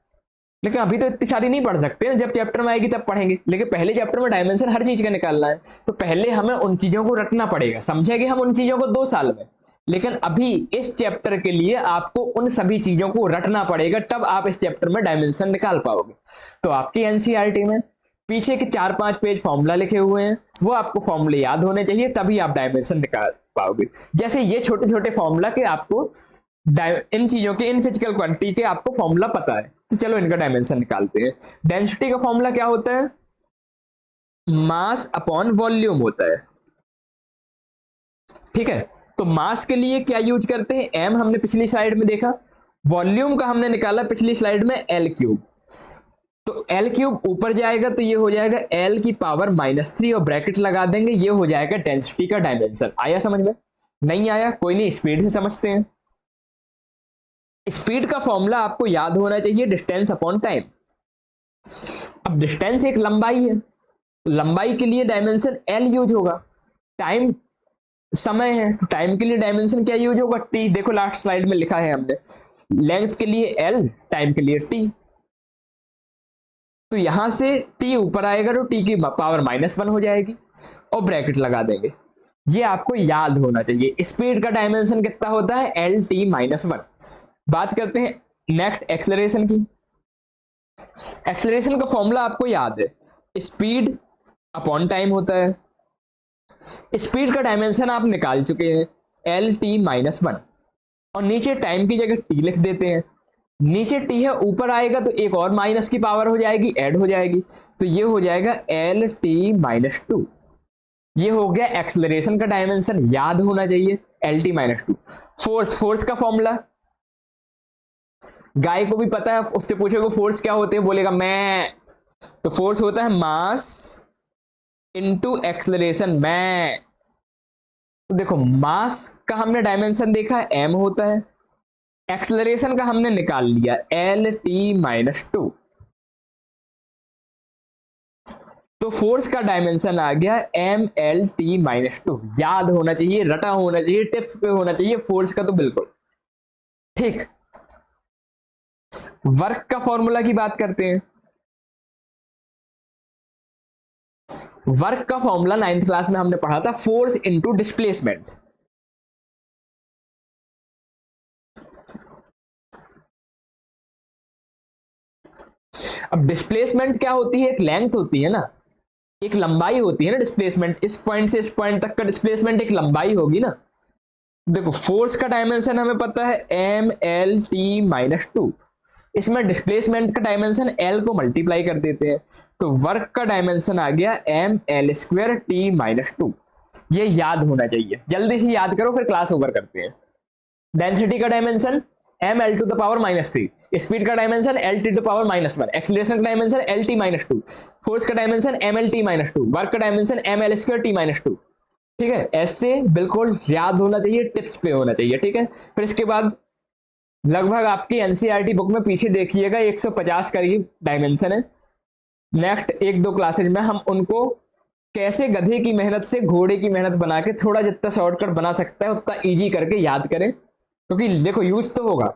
लेकिन अभी तो इतनी सारी नहीं पढ़ सकते ना, जब चैप्टर में आएगी तब पढ़ेंगे। लेकिन पहले चैप्टर में डायमेंशन हर चीज का निकालना है, तो पहले हमें उन चीजों को रटना पड़ेगा। समझेंगे हम उन चीजों को 2 साल में, लेकिन अभी इस चैप्टर के लिए आपको उन सभी चीजों को रटना पड़ेगा, तब आप इस चैप्टर में डायमेंशन निकाल पाओगे। तो आपकी एनसीईआरटी में पीछे के 4-5 पेज फॉर्मूला लिखे हुए हैं, वो आपको फॉर्मूले याद होने चाहिए, तभी आप डायमेंशन निकाल पाओगे। जैसे ये छोटे छोटे फॉर्मूला के आपको इन चीजों के, इन फिजिकल क्वांटिटी के आपको फॉर्मूला पता है, तो चलो इनका डायमेंशन निकालते हैं। डेंसिटी का फॉर्मूला क्या होता है? मास अपॉन वॉल्यूम होता है, ठीक है। तो मास के लिए क्या यूज करते हैं? एम हमने पिछली स्लाइड में देखा। वॉल्यूम का हमने निकाला पिछली स्लाइड में एल क्यूब। तो एल क्यूब ऊपर जाएगा तो ये हो जाएगा एल की पावर -3 और ब्रैकेट लगा देंगे, ये हो जाएगा डेंसिटी का डायमेंशन। आया समझ में? नहीं आया कोई नहीं, स्पीड से समझते हैं। स्पीड का फॉर्मूला आपको याद होना चाहिए, डिस्टेंस अपॉन टाइम। अब डिस्टेंस एक लंबाई है, तो लंबाई के लिए डायमेंशन एल यूज होगा। टाइम समय है, तो टाइम के लिए डायमेंशन क्या यूज होगा? टी। देखो लास्ट स्लाइड में लिखा है हमने, लेंथ के लिए एल, टाइम के लिए टी। तो यहां से टी ऊपर आएगा तो टी की पावर -1 हो जाएगी और ब्रैकेट लगा देंगे। ये आपको याद होना चाहिए। स्पीड का डायमेंशन कितना होता है? L T -1। बात करते हैं नेक्स्ट एक्सेलरेशन की। एक्सेलरेशन का फॉर्मूला आपको याद है, स्पीड अपॉन टाइम होता है। स्पीड का डायमेंशन आप निकाल चुके हैं, एल टी -1, और नीचे टाइम की जगह टी लिख देते हैं। नीचे टी है, ऊपर आएगा तो एक और माइनस की पावर हो जाएगी, ऐड हो जाएगी, तो ये हो जाएगा एल टी -2। ये हो गया एक्सेलरेशन का डायमेंशन, याद होना चाहिए एल टी -2। फोर्स का फॉर्मूला गाय को भी पता है, उससे पूछेगा फोर्स क्या होते हैं, बोलेगा मैं। तो फोर्स होता है मास इनटू एक्सेलरेशन, मैं। तो देखो मास का हमने डायमेंशन देखा है, एम होता है। एक्सेलरेशन का हमने निकाल लिया, एल टी -2। तो फोर्स का डायमेंशन आ गया एम एल टी -2। याद होना चाहिए, रटा होना चाहिए, टिप्स पे होना चाहिए फोर्स का तो बिल्कुल ठीक। वर्क का फॉर्मूला की बात करते हैं। वर्क का फॉर्मूला 9th क्लास में हमने पढ़ा था, फोर्स इनटू डिस्प्लेसमेंट। अब डिस्प्लेसमेंट क्या होती है? एक लेंथ होती है ना, एक लंबाई होती है ना डिस्प्लेसमेंट। इस पॉइंट से इस पॉइंट तक का डिस्प्लेसमेंट एक लंबाई होगी ना। देखो फोर्स का डायमेंशन हमें पता है एम एल टी -2, इसमें डिस्प्लेसमेंट का डायमेंशन एल को मल्टीप्लाई कर देते हैं, तो वर्क का डायमेंशन आ गया एम एल स्क्वायर टी -2। ये याद होना चाहिए, जल्दी से याद करो फिर क्लास ओवर करते हैं। डेंसिटी का dimension M L to the power -3, speed का dimension L T to the power -1, acceleration का डायमेंशन एल टी -2, फोर्स का dimension M L T -2, work का dimension M L square T -2। ठीक है, ऐसे बिल्कुल याद होना चाहिए, टिप्स पे होना चाहिए। ठीक है, फिर इसके बाद लगभग आपकी एनसीईआरटी बुक में पीछे देखिएगा 150 करीब डायमेंशन है। नेक्स्ट 1-2 क्लासेज में हम उनको कैसे गधे की मेहनत से घोड़े की मेहनत बना के थोड़ा जितना शॉर्टकट बना सकता है उतना इजी करके याद करें, क्योंकि देखो यूज तो होगा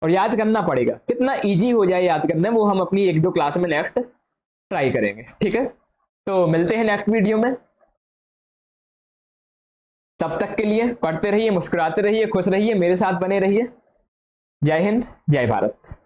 और याद करना पड़ेगा। कितना इजी हो जाए याद करने, वो हम अपनी 1-2 क्लास में नेक्स्ट ट्राई करेंगे। ठीक है, तो मिलते हैं नेक्स्ट वीडियो में। तब तक के लिए पढ़ते रहिए, मुस्कुराते रहिए, खुश रहिए, मेरे साथ बने रहिए। जय हिंद, जय भारत।